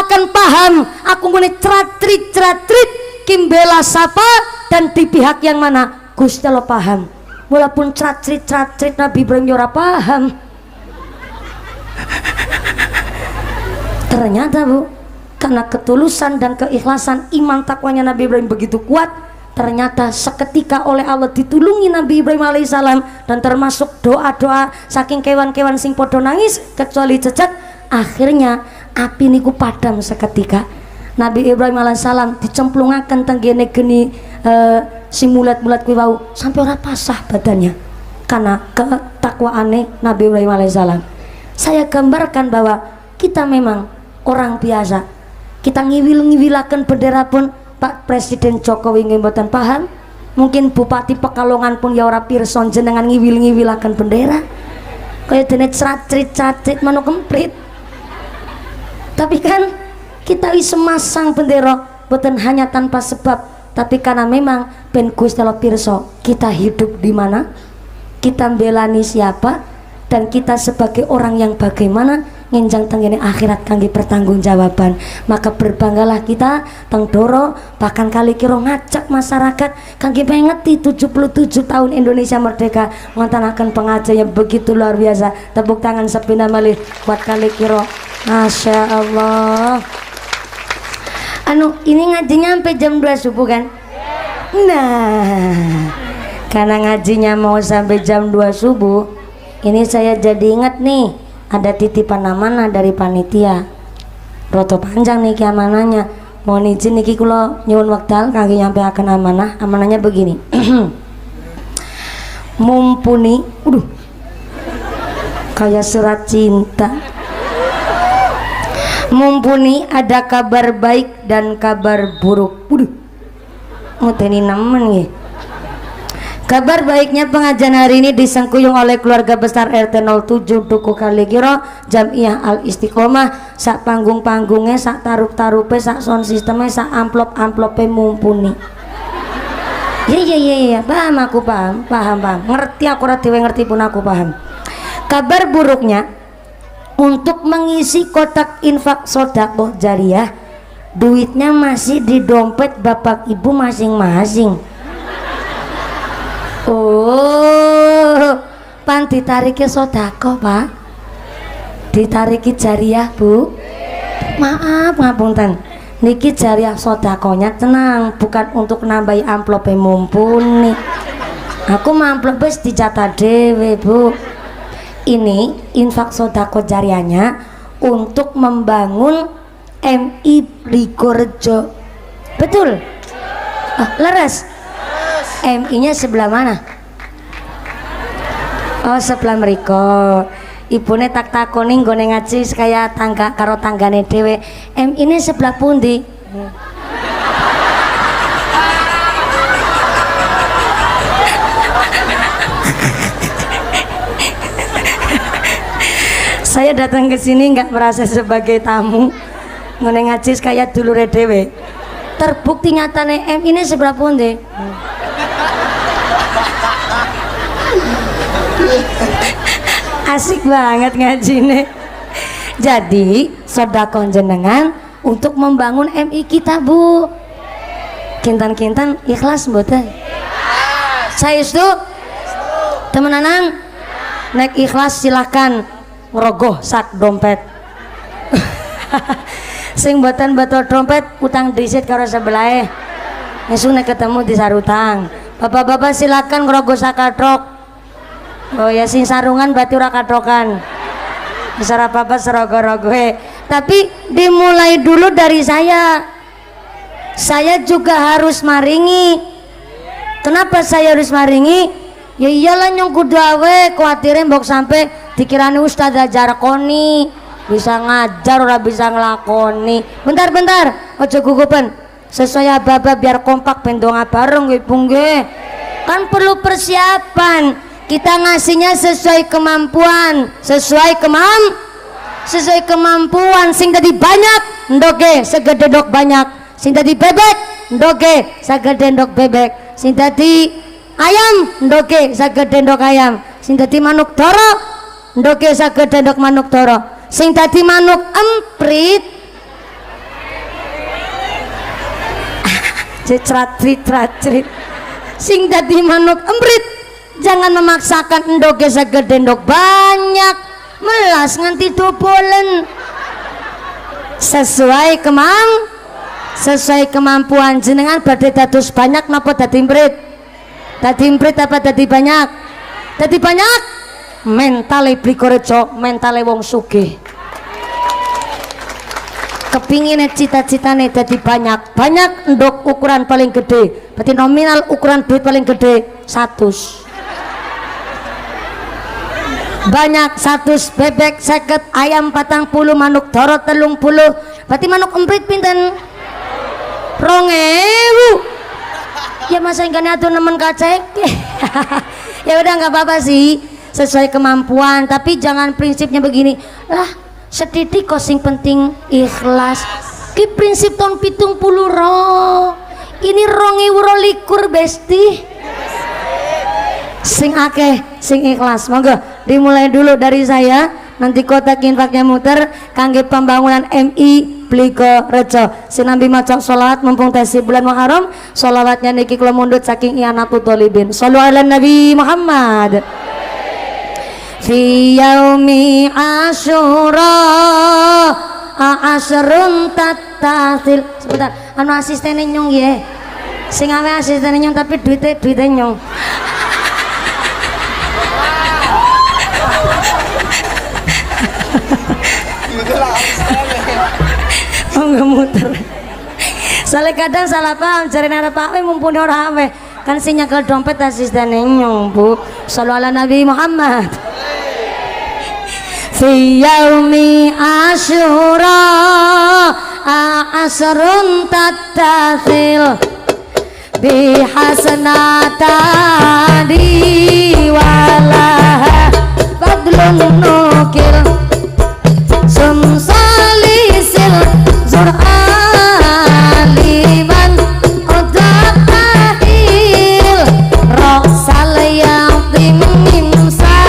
akan paham aku nggone cerat-cerit kimbela sapa dan di pihak yang mana Gusti Allah paham. Walaupun cerat-cerit Nabi Ibrahim ora paham. Ternyata Bu, karena ketulusan dan keikhlasan iman takwanya Nabi Ibrahim begitu kuat, ternyata seketika oleh Allah ditulungi Nabi Ibrahim alaihissalam dan termasuk doa-doa saking kewan-kewan sing podo nangis kecuali Cecek, akhirnya api niku padam seketika. Nabi Ibrahim alaihissalam dicemplungaken tenggene geni si mulat-mulat kuwi wau sampai ora pasah badannya karena ketakwaane Nabi Ibrahim alaihissalam. Saya gambarkan bahwa kita memang orang biasa, kita ngiwil-ngiwilaken bendera pun Pak Presiden Jokowi mboten paham, mungkin Bupati Pekalongan pun ya ora pirsa jenengan ngiwil-ngiwilaken bendera kaya dene crat-crit manuk emprit. Tapi kan kita wis masang bendera boten hanya tanpa sebab, tapi karena memang ben Gusti Allah pirsa kita hidup di mana, kita belani siapa, dan kita sebagai orang yang bagaimana ngenjang tenggene akhirat kangge pertanggungjawaban. Maka berbanggalah kita teng Doro bahkan kali kira ngajak masyarakat kangge mengeti 77 tahun Indonesia merdeka ngontanaken pengajian yang begitu luar biasa. Tepuk tangan sepina malih buat kali kira. Masya Allah. Ini ngajinya sampai jam 2 subuh kan? Nah, karena ngajinya mau sampai jam 2 subuh, ini saya jadi ingat nih, ada titipan amanah dari panitia. Roto panjang nih amanahnya. Mohon izin niki kula nyuwun wekdal kangge nyampeaken amanah. Amanahnya begini. Mumpuni, kayak surat cinta. Mumpuni ada kabar baik dan kabar buruk. Nguteni nemen nggih. Kabar baiknya pengajian hari ini disengkuyung oleh keluarga besar RT 07 Duku Kaligiro Jamiah Al Istiqomah. Sak panggung-panggungnya, sak tarup-tarupe, sak sound sistemnya, sak amplop-amplope mumpuni. Iya, paham aku paham. Ngerti aku ora dhewe ngerti pun aku paham. Kabar buruknya, untuk mengisi kotak infak sodako jariah, duitnya masih di dompet bapak ibu masing-masing. Oh, pan ditariki sodako Pak, ditariki jariah Bu. Maaf ngapunten, niki jariah sodakonya tenang, bukan untuk nambahi amplope mumpuni. Aku amplop wis dicatat dhewe Bu. Ini infak sodako jariahnya untuk membangun MI Ligorejo. Betul? Leres? MI-nya sebelah mana? Oh, sebelah mriko. Ibune tak takoni nggone ngaji kaya tangga karo tanggane dhewe. MI-ne sebelah pundi? Saya datang ke sini nggak merasa sebagai tamu, ngene ngaji kayak dulure dhewe. Terbukti nyatane ini sebelah pundi. Asik banget ngajine. Jadi sedekah jenengan untuk membangun MI kita Bu. Kintan-kintan ikhlas mboten? Saya itu temenanan. Nek ikhlas silahkan ngerogoh sak dompet. Sing boten betul dompet utang disit karo sebelahe. Langsung nek ketemu di sarutang. Bapak-bapak silakan ngerogoh sak katrok. Oh ya sing sarungan berarti ora katrokan. besar apa serogo-rogo. Tapi dimulai dulu dari saya juga harus maringi. Kenapa saya harus maringi? Ya iyalah nyong kudu awe kuatirin mbok sampai dikirani ustad ajar koni bisa ngajar ora bisa ngelakoni. Bentar ojo gugupan sesuai ababa biar kompak pendonga bareng ibu nggih. Kan perlu persiapan, kita ngasihnya sesuai kemampuan, sesuai kemampuan. Sing tadi banyak ndoke segede dok banyak, sing tadi bebek ndoke segede dok bebek, sing tadi ayam ndoke sagede ndok ayam, sing dadi manuk doro ndoke sagede ndok manuk doro, sing dadi manuk emprit cecrat-crit sing dadi manuk emprit jangan memaksakan ndoke sagede ndok banyak melas nganti dobolen. Sesuai kemampuan jenengan badhe dados banyak napa dadi emprit? Dadi emprit apa dadi banyak? Dadi banyak. Mentale Blikorejo, mentale wong sugih. Kepingine cita-citane dadi banyak. Banyak ndok ukuran paling gede. Berarti nominal ukuran duit paling gede 100. Banyak 100, bebek 50, ayam 40, manuk doro 30. Berarti manuk emprit pinten? 2000. Ya masa enggak atuh nemen kacek. Ya udah nggak apa-apa sih, sesuai kemampuan. Tapi jangan prinsipnya begini lah, setitik kok sing penting ikhlas. Ki prinsip tahun 70 roh ini 2021 besti sing akeh sing ikhlas. Monggo dimulai dulu dari saya, nanti kotak infaknya muter kangge pembangunan MI Blikorejo. Sinambi maca sholawat mumpung tesi bulan Muharram. Sholawatnya niki kula mundut saking Iyanatul Thalibin. Shallu ala Nabi Muhammad. Fi yaumi Asyura asrun tattasil. Sebentar, anu asistene nyong ye. Sing awe asistene nyong tapi duite nyong. Nggak muter. Soalnya kadang salah paham cari nara pawe mumpuni orang awe kan si nyekel dompet asisten nyong bu. Shallu ala Nabi Muhammad. Fi yaumi Asyura asrun tattasil bi hasanatani walaha fadlun nukil sumsalisil aliman otak tahil roksal yatim imsa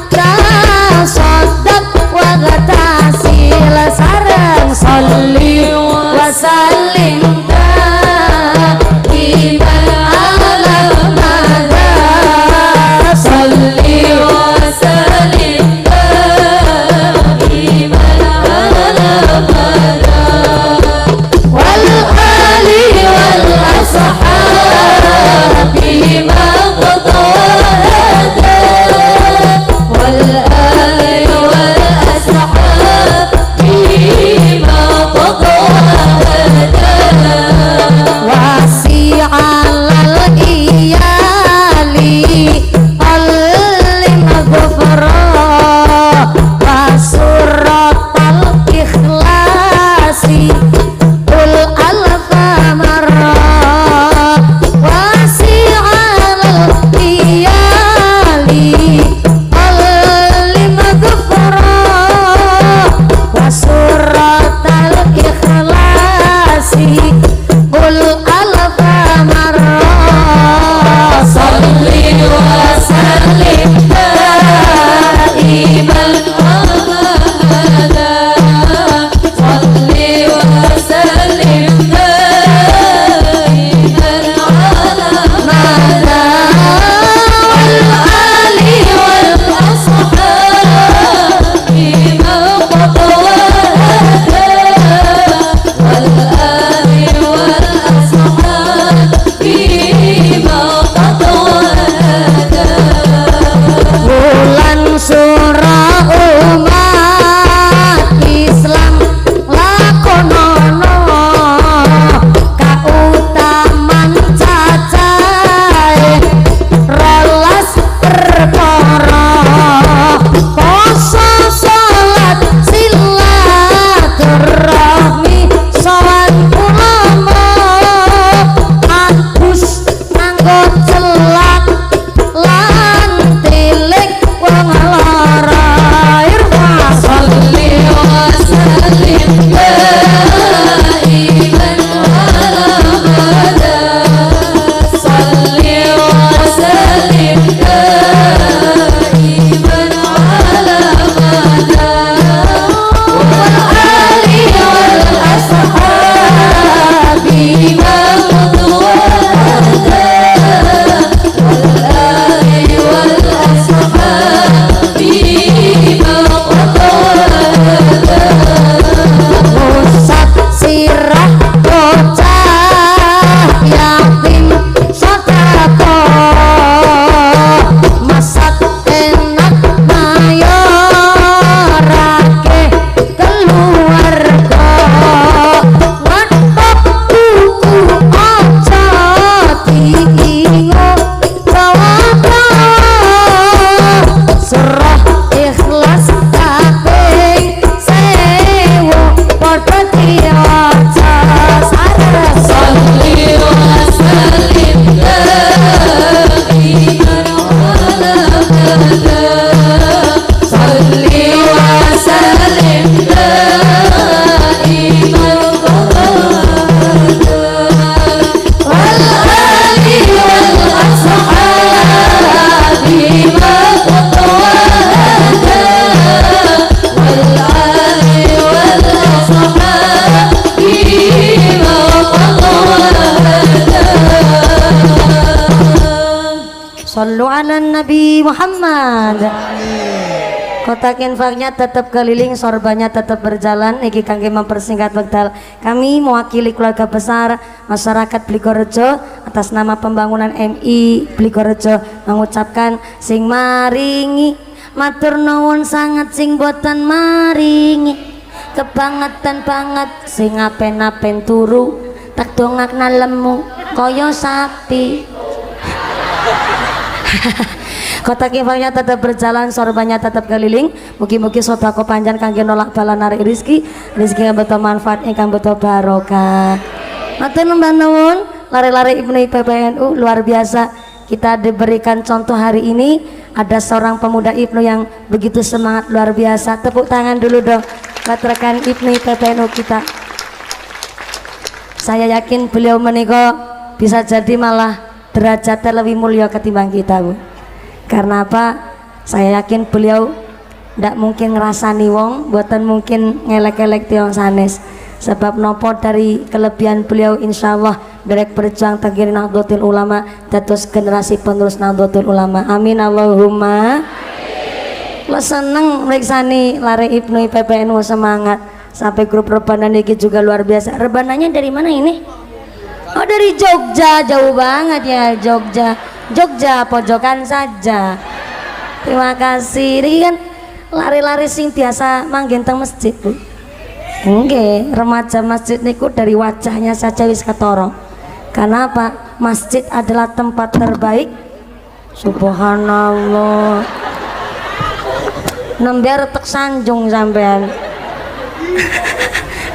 tasodak wagatasil sarang sholli wasallim iman ala Sallu ala Nabi Muhammad. Kotak infaknya tetap keliling, sorbannya tetap berjalan. Iki kangge mempersingkat wekdal. Kami mewakili keluarga besar masyarakat Bligorejo atas nama pembangunan MI Bligorejo mengucapkan sing maringi matur nuwun sangat sing boten maringi kebangetan banget sing apen-apen turu tak dongakna lemu koyo sapi. Kotak infaknya tetap berjalan, sorbannya tetap keliling. Mugi-mugi sodako panjang kangge nolak bala narik rizki yang betul manfaat ingkang betul barokah. Matur nuwun nuwun, lari-lari Ibnu PPNU luar biasa. Kita diberikan contoh hari ini ada seorang pemuda Ibnu yang begitu semangat luar biasa. Tepuk tangan dulu dong buat rekan Ibnu PPNU kita. Saya yakin beliau menika bisa jadi malah derajatnya lebih mulia ketimbang kita, Bu. Karena apa? Saya yakin beliau tidak mungkin ngerasani wong, buatan mungkin ngelek-elek tiong sanes. Sebab nopo dari kelebihan beliau insya Allah berek berjuang tengkiri Nahdlatul Ulama dados generasi penerus Nahdlatul Ulama. Amin Allahumma. Lo seneng meriksani lari Ibnu PPNU semangat sampai grup rebanan ini juga luar biasa. Rebananya dari mana ini? Oh dari Jogja, jauh banget ya Jogja pojokan saja. Terima kasih. Ini kan lari-lari sing biasa manggen teng masjid, Bu. Nggih, remaja masjid niku dari wajahnya saja wis ketara. Karena apa? Masjid adalah tempat terbaik. Subhanallah. Nember tek sanjung sampean.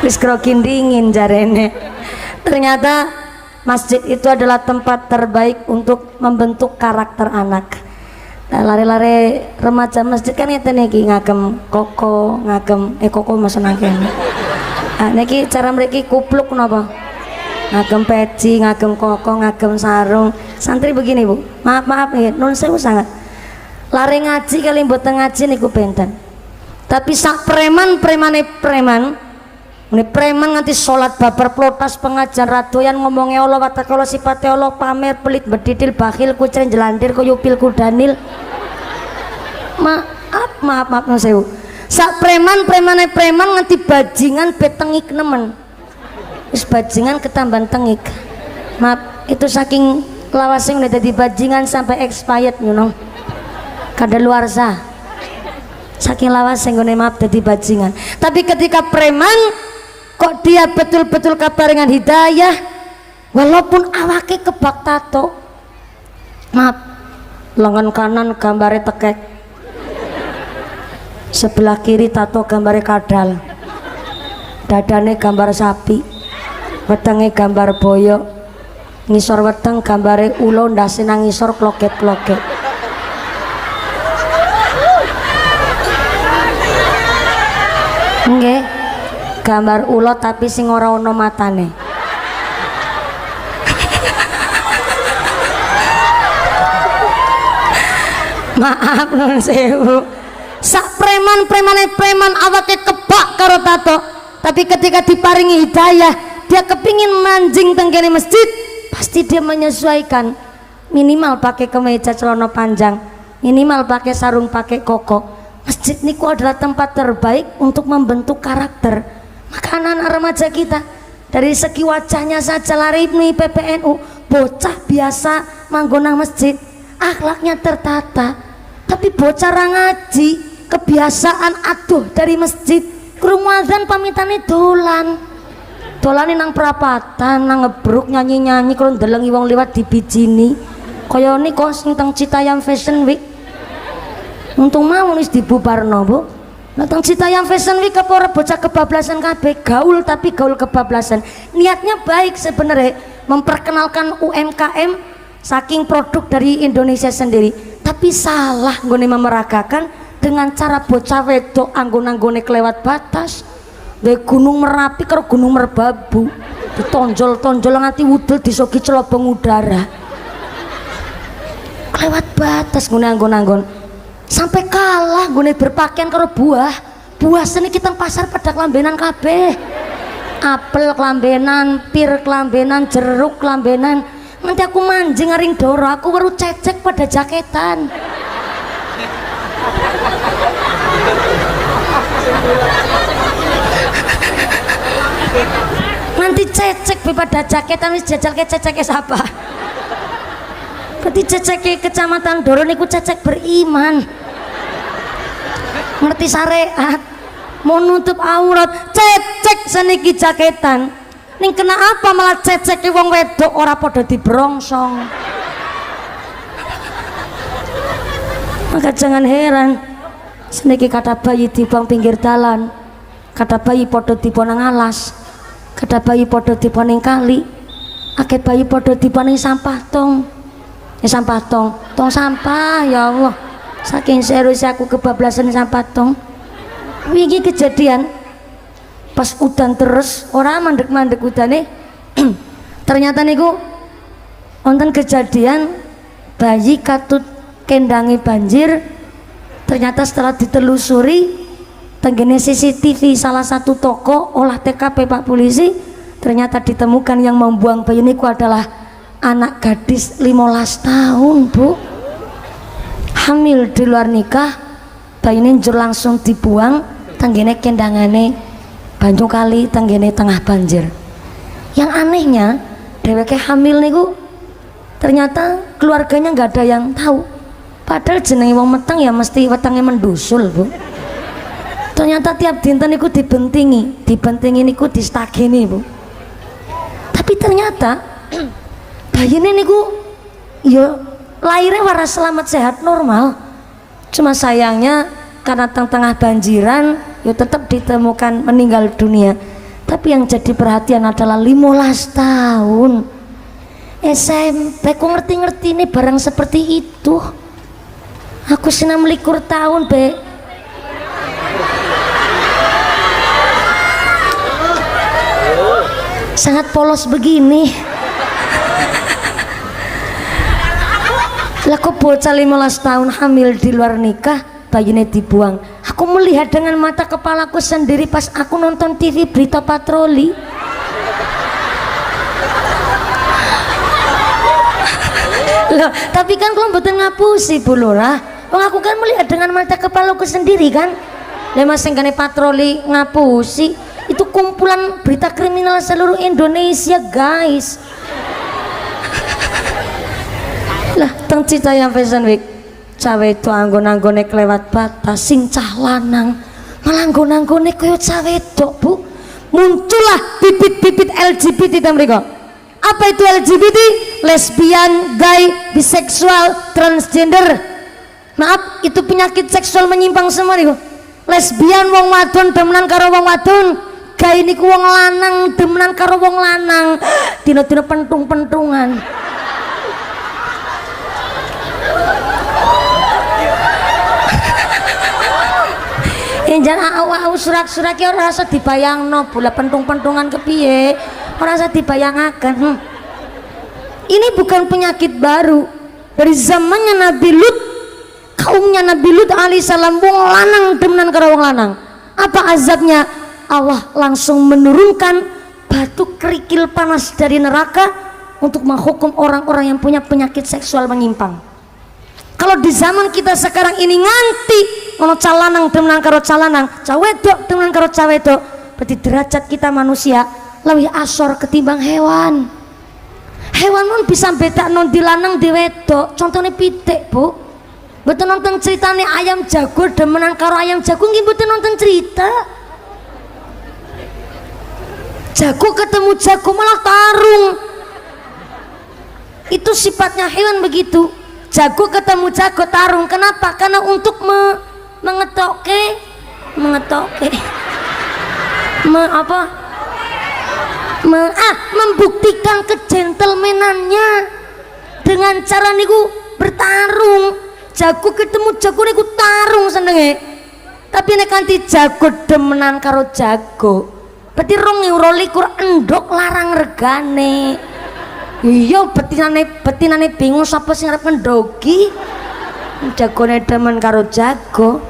Wis krokin dingin jarene. Ternyata masjid itu adalah tempat terbaik untuk membentuk karakter anak. Nah, lari-lari remaja masjid kan ngeten iki ngagem koko, koko mesen kene. Nah, niki cara mriki kupluk napa? Ngagem peci, ngagem koko, ngagem sarung. Santri begini, Bu. Maaf nih, nun sewu sangat. Lari ngaji kali mboten ngaji niku benten. Tapi sak premane preman ini preman nganti sholat babar plotas pengajian radoyan ngomongnya Allah watakala sifatnya Allah pamer pelit berdidil bakhil kucren jelandir kuyupil kudanil. Maaf no sewu. Sak preman nganti bajingan betengik nemen. Wis bajingan ketambahan tengik. Maaf itu saking lawasing udah jadi bajingan sampai expired you know. Kadaluarsa. Saking lawasing ngene maaf jadi bajingan. Tapi ketika preman kok dia betul-betul kabarengan hidayah walaupun awake kebak tato, maaf lengan kanan gambare tekek, sebelah kiri tato gambare kadal, dadane gambar sapi, wetenge gambar boyo, ngisor weteng gambare ulo ndase nang ngisor kloget-kloget. Nggih gambar ulo tapi sing ora ono matane. Maaf nun sewu. Sak preman awake kebak karo tato. Tapi ketika diparingi hidayah, dia kepingin manjing tenggene masjid, pasti dia menyesuaikan. Minimal pakai kemeja celana panjang, minimal pakai sarung, pakai koko. Masjid niku adalah tempat terbaik untuk membentuk karakter. Maka anak-anak remaja kita dari segi wajahnya saja lari Ibnu PPNU bocah biasa manggonang masjid akhlaknya tertata, tapi bocah ra ngaji kebiasaan aduh dari masjid krungu azan pamitane dolane nang perapatan nang ngebruk nyanyi-nyanyi kalau ndelengi wong liwat dibijini kaya niku sing teng Citayam Fashion Week. Untung mau wis dibubarno, Bu. Nonton Citayam Fashion Week apa ora bocah kebablasan kabeh, gaul tapi gaul kebablasan. Niatnya baik sebenarnya memperkenalkan UMKM saking produk dari Indonesia sendiri, tapi salah nggone memeragakan dengan cara bocah wedok anggon-anggone kelewat batas. Dari Gunung Merapi ke Gunung Merbabu ditonjol-tonjol nganti wudul disogi celobong udara. Kelewat batas nggone anggon-anggon. Sampai kalah gue berpakaian karo buah seni kita pasar pada kelambenan kabeh, apel kelambenan, pir kelambenan, jeruk kelambenan, nanti aku manjing ngaring doro aku baru cecek pada jaketan. Nanti cecek pada jaketan wis jajal ke cecek siapa? Berarti cecek kecamatan Doro niku cecek beriman. Ngerti syariat, mau nutup aurat, cecek seniki jaketan. Ning kena apa malah cecek wong wedok ora padha dibrongsong. Maka jangan heran seniki kata bayi dibuang pinggir dalan, kata bayi padha dibuang nang alas, kata bayi padha dibuang ning kali, akeh bayi padha dibuang ning sampah tong. Sampah tong sampah ya Allah. Saking serius aku kebablasan sampah tong. Wingi kejadian pas udan terus orang mandek-mandek udane ternyata niku wonten kejadian bayi katut kendangi banjir. Ternyata setelah ditelusuri tenggene CCTV salah satu toko olah TKP Pak Polisi, ternyata ditemukan yang membuang bayi niku adalah anak gadis 15 tahun Bu, hamil di luar nikah. Bayi ini njur langsung dibuang tenggene kendangane banyu kali tenggene tengah banjir. Yang anehnya dheweke hamil niku ternyata keluarganya nggak ada yang tahu, padahal jenenge wong meteng ya mesti wetenge mendusul Bu. Ternyata tiap dinten niku dibentingi niku distageni Bu. Tapi ternyata bayi ini niku ya lahirnya waras selamat sehat normal, cuma sayangnya karena tengah banjiran ya tetap ditemukan meninggal dunia. Tapi yang jadi perhatian adalah 15 tahun SMP. Kok ngerti-ngerti ini barang seperti itu? Aku 16 tahun Be. Sangat polos begini. Lah kok bocah 15 tahun hamil di luar nikah, bayinya dibuang. Aku melihat dengan mata kepalaku sendiri pas aku nonton TV berita patroli. Loh, tapi kan kau mboten ngapusi Bu Lurah. Wong aku kan melihat dengan mata kepalaku sendiri kan. Lah mas sing patroli ngapusi, itu kumpulan berita kriminal seluruh Indonesia, guys. Lah teng Citayam Fashion Week cawe itu anggon-anggone kelewat batas sing cah lanang malah anggon-anggone koyo cawe itu Bu. Muncullah bibit-bibit LGBT ta mriko. Apa itu LGBT? Lesbian, gay, biseksual, transgender. Maaf, itu penyakit seksual menyimpang semua niku. Lesbian wong wadon demenan karo wong wadon, gay niku wong lanang demenan karo wong lanang. Dina-dina pentung-pentungan. Jangan au surak-surak ya ora rasa dibayangno bola pentung-pentungan kepiye, ora rasa dibayangaken. Ini bukan penyakit baru. Dari zamannya Nabi Lut, kaumnya Nabi Lut alaihissalam wong lanang demenan karo wong lanang. Apa azabnya? Allah langsung menurunkan batu kerikil panas dari neraka untuk menghukum orang-orang yang punya penyakit seksual menyimpang. Kalau di zaman kita sekarang ini nganti ono calanang demenan karo calanang, cawedok demenan karo cawedok, berarti derajat kita manusia lebih asor ketimbang hewan. Hewan pun bisa beda non di lanang di wedok. Contohnya pitik Bu. Betul nonton ceritanya ayam jago demenan karo ayam jago, nggih betul nonton cerita. Jago ketemu jago malah tarung. Itu sifatnya hewan begitu. Jago ketemu jago tarung. Kenapa? Karena untuk mengetoke membuktikan kegentlemanan-nya dengan cara niku bertarung. Jago ketemu jago niku tarung senenge. Tapi nek kanthi jago demenan karo jago, berarti 2022 endok larang regane. Iya betinane bingung sapa sing arep ngendogi. Jagone demen karo jago.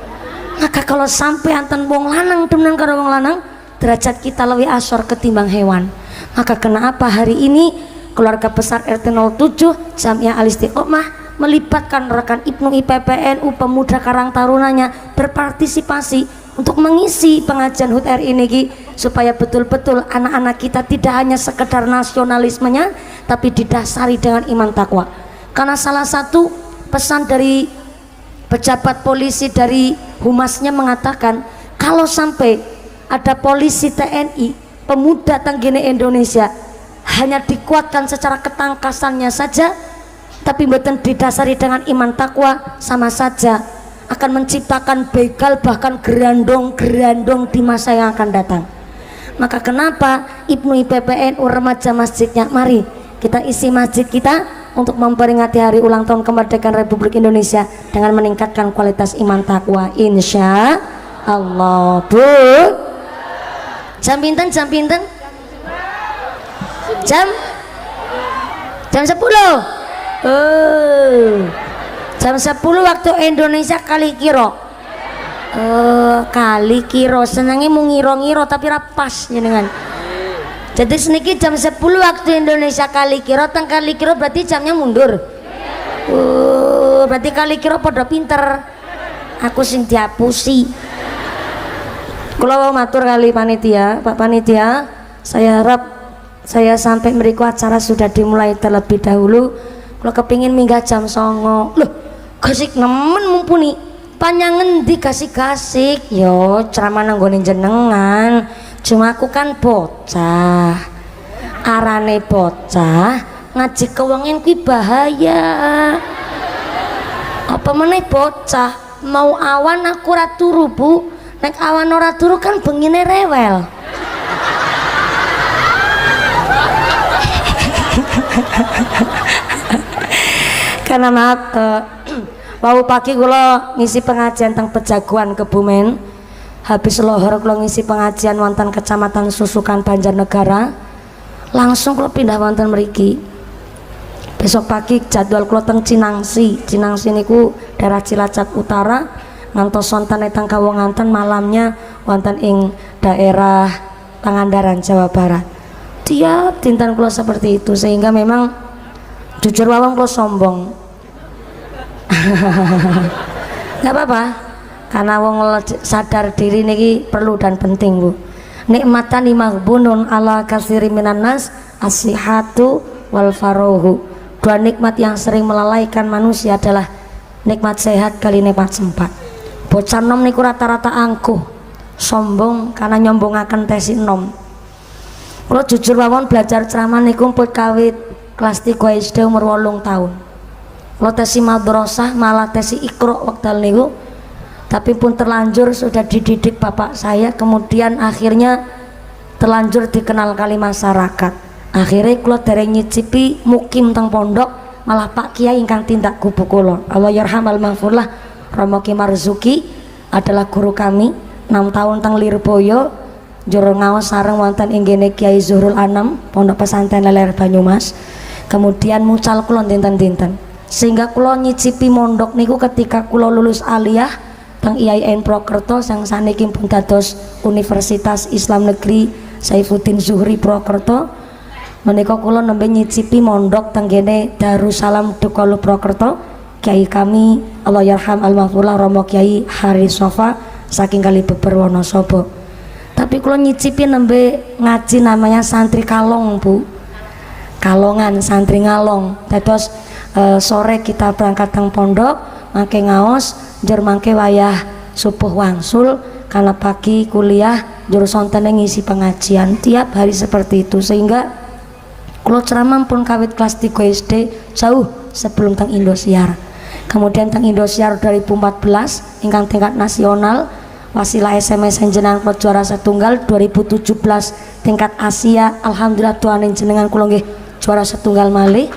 Maka kalau sampai anten wong lanang demenan karo wong lanang, derajat kita lebih asor ketimbang hewan. Maka kenapa hari ini keluarga besar RT 07 Jamiah Al Istiqomah melibatkan rekan Ibnu IPPNU pemuda Karang Tarunanya berpartisipasi untuk mengisi pengajian HUT RI ini supaya betul-betul anak-anak kita tidak hanya sekedar nasionalismenya tapi didasari dengan iman takwa. Karena salah satu pesan dari pejabat polisi dari humasnya mengatakan kalau sampai ada polisi TNI pemuda tanggine Indonesia hanya dikuatkan secara ketangkasannya saja tapi bukan didasari dengan iman takwa, sama saja akan menciptakan begal bahkan gerandong-gerandong di masa yang akan datang. Maka kenapa Ibnu IPPNU remaja masjidnya, mari kita isi masjid kita untuk memperingati hari ulang tahun kemerdekaan Republik Indonesia dengan meningkatkan kualitas iman takwa, insya Allah. Bu, jam pinten? Jam 10. Jam 10 waktu Indonesia kali kiro. Kali kiro senangnya mau ngiro-ngiro tapi rapas jenengan. Jadi seniki jam 10 waktu Indonesia kali kiro, teng kali kiro berarti jamnya mundur. Berarti kali kiro pada pinter. Aku sing diapusi. Kalau matur kali panitia, Pak Panitia, saya harap saya sampai meriku acara sudah dimulai terlebih dahulu. Kalau kepingin minggah jam 09.00 loh gasik nemen mumpuni panjangan di gasik-gasik yo ceramah nanggonin jenengan, cuma aku kan bocah arane bocah ngaji kewangin kui bahaya apa meneh bocah mau awan aku raturu bu nek awan ora turu kan bengine rewel. Karena maaf wau pagi kula ngisi pengajian teng Pejaguan Kebumen, habis lohor kula ngisi pengajian wonten Kecamatan Susukan Banjarnegara, langsung kula pindah wonten mriki. Besok pagi jadwal kula teng Cinangsi niku daerah Cilacap Utara, ngantos wonten teng Kawonganten, malamnya wonten ing daerah Pangandaran Jawa Barat. Tiap dinten kula seperti itu, sehingga memang jujur wawang kula sombong. Nggak apa-apa, karena wong sadar diri niki perlu dan penting bu. Nikmatan maghbunun ala katsiri minan nas as-sihhatu wal farohu. Dua nikmat yang sering melalaikan manusia adalah nikmat sehat kali nikmat sempat. Bocah nom niku rata-rata angkuh, sombong karena nyombongaken tesi nom. Kalau jujur mawon belajar ceramah niku pun kawit kelas 3 SD umur 8 tahun. Lo tesi madrasah malah tesi ikro waktu niku, tapi pun terlanjur sudah dididik bapak saya, kemudian akhirnya terlanjur dikenal kali masyarakat. Akhirnya kulo dereng nyicipi mukim teng pondok, malah Pak Kiai ingkang tindak kubu kulo Allah yarham al-mahfurlah Romo Ki Marzuki adalah guru kami 6 tahun teng Lirboyo juru ngaos sareng wonten inggene Kiai Zuhrul Anam Pondok Pesantren Leler Banyumas. Kemudian mucal kulo dinten-dinten sehingga kulo nyicipi mondok niku ketika kulo lulus aliyah teng IAIN Prokerto sang saniki pun dados Universitas Islam Negeri Saifuddin Zuhri Prokerto. Menika kula nembe nyicipi mondok teng kene Darussalam Dekolo Prokerto. Kiai kami Allah yarham al-mahfurlah Romo Kiai Haris Sofa saking kali Beber Wonosobo. Tapi kula nyicipi nembe ngaji namanya santri kalong bu, kalongan santri ngalong. Dados sore kita berangkat teng pondok mangke ngaos njur mangke wayah subuh wangsul, karena pagi kuliah jur sonten ngisi pengajian tiap hari seperti itu, sehingga kula ceramah pun kawit kelas 3 SD jauh sebelum teng Indosiar. Kemudian teng Indosiar 2014 ingkang tingkat nasional wasilah SMS jenengan kula juara setunggal. 2017 tingkat Asia alhamdulillah Tuhan jenengan kula nggih juara setunggal malih.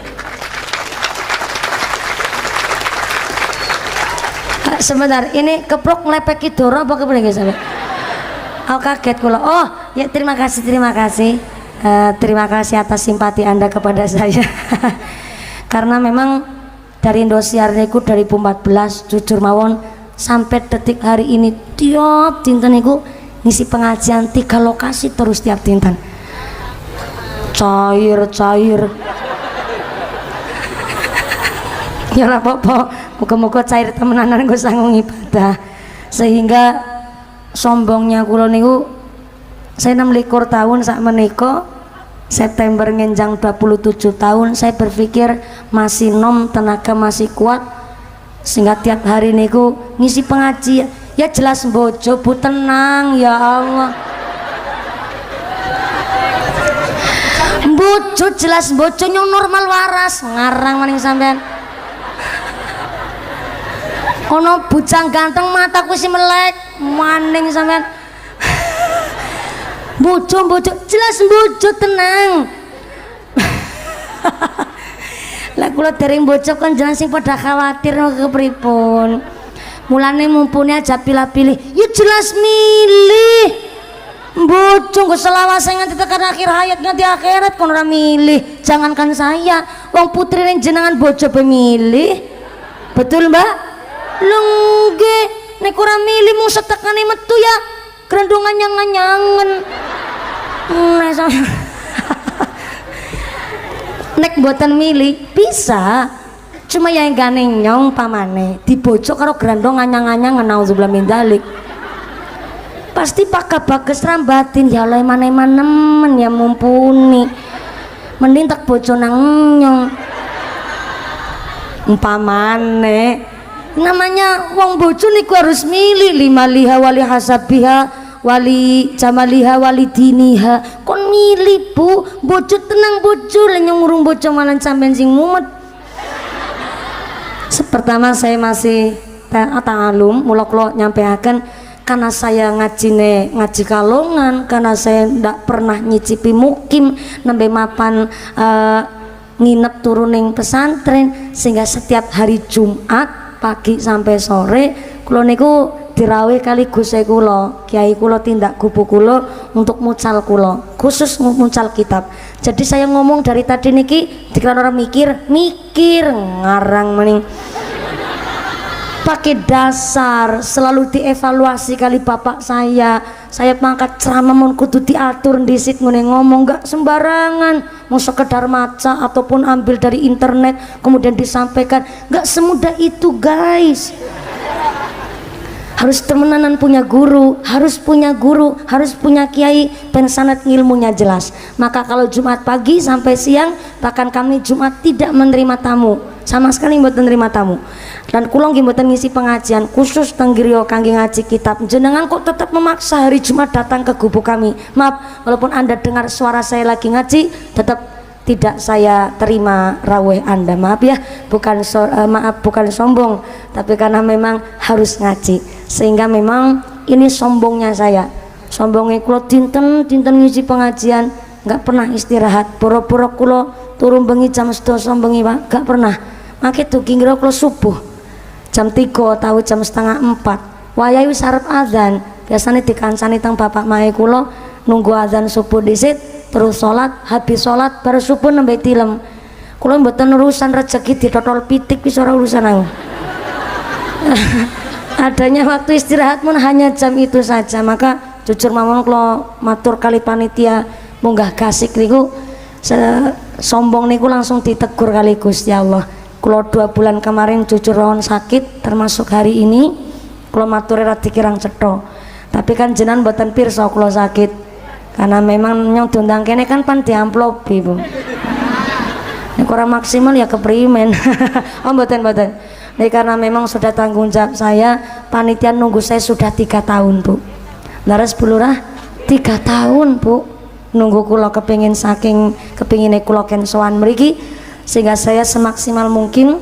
Sebentar, ini keprok ngelepeki doro apa keprok guys? Aku kaget kula. Oh ya, terima kasih terima kasih atas simpati Anda kepada saya. Karena memang dari Indosiar niku 2014 jujur mawon sampai detik hari ini tiap dinten niku ngisi pengajian 3 lokasi terus tiap dinten. Cair Ya ora apa-apa, muga-muga cair temenanan gue sanggup ibadah. Sehingga sombongnya kula niku saya 26 tahun sak menika September ngenjang 27 tahun saya berpikir masih nom, tenaga masih kuat, sehingga tiap hari niku ngisi pengajian. Ya jelas bojo bu, tenang ya Allah. Bojo jelas bojo nyong normal waras ngarang maning sampean. Ono bujang ganteng mataku si melek maning sampean. Bojo jelas bojo, tenang. Lah kula dereng bojo kan jangan sing pada khawatir no kepripun. Mulane mumpuni aja pilih-pilih. Ya jelas milih. Bojo nggo selawase nganti tekan akhir hayat nganti akhirat kon ora milih. Jangankan saya, wong putrine jenengan bojo pemilih. Betul, Mbak? Lho nggih, nek ora milih mung setekane metu ya grandongan nyang-nyangen. Nek mboten milih bisa, cuma yang gane nyong pamane dibojok karo grandong anyang-anyang naudzubillah min dzalik. Pasti Pak Bagus rambatin ya Allah eman-eman nemen ya mumpuni. Mending tak bojo nang nyong. Umpamane namanya wong bojo niku harus milih lima liha wali hasabiha wali jamaliha wali diniha. Kon milih bu, bojo tenang bojo lenyong urung bojo malan sampean sing mumet. Pertama saya masih ta'alum mula kula nyampeaken karena saya ngaji kalongan, karena saya ndak pernah nyicipi mukim nembe mapan nginep turuning pesantren, sehingga setiap hari Jumat pagi sampai sore kula niku dirawuh kali Gusti kula, kiai kula tindak gubu kula untuk mucal kula, khusus mucal kitab. Jadi saya ngomong dari tadi niki dikira orang mikir ngarang maning. Pakai dasar selalu dievaluasi kali bapak saya mangkat ceramah mun kudu diatur ndisit ngene ngomong gak sembarangan, mau sekedar maca ataupun ambil dari internet kemudian disampaikan, gak semudah itu guys. Harus temenanan punya guru, harus punya kiai dan sanad ilmunya jelas. Maka kalau Jumat pagi sampai siang, bahkan kami Jumat tidak menerima tamu, sama sekali mboten menerima tamu. Dan kula nggih mboten ngisi pengajian khusus teng griya kangge ngaji kitab. Jenengan kok tetap memaksa hari Jumat datang ke gubuk kami. Maaf, walaupun Anda dengar suara saya lagi ngaji, tetap tidak saya terima raweh Anda. Maaf ya, bukan sombong, tapi karena memang harus ngaji. Sehingga memang ini sombongnya saya. Sombongnya kula dinten ngisi pengajian nggak pernah istirahat. Pura-pura kula turun bengi jam 12 bengi Pak, nggak pernah. Makke tuh kira kula subuh jam 3 tahu jam setengah 4 wayahe wis arep adzan, biasanya dikancani teng bapak mae kula nunggu adzan subuh dhisit terus sholat, habis sholat baru subuh nembe tilem. Kula mboten urusan rezeki ditotol pitik wis ora urusan aku. Adanya waktu istirahat pun hanya jam itu saja. Maka jujur mawon kula matur kali panitia munggah gasik niku sombong niku langsung ditegur kali Gusti Allah. Kula 2 bulan kemarin jujur rawon sakit, termasuk hari ini kula matur ra dikirang cetha. Tapi kan jenengan mboten pirsa kula sakit. Karena memang nyong diundang kene kan pan diamplopi, Bu. Nek ora maksimal ya keprimen. Oh mboten. Nek karena memang sudah tanggung jawab saya, panitia nunggu saya sudah 3 tahun, Bu. Laras bulurah 3 tahun, Bu. Nunggu kula kepingine kula ken sowan mriki, sehingga saya semaksimal mungkin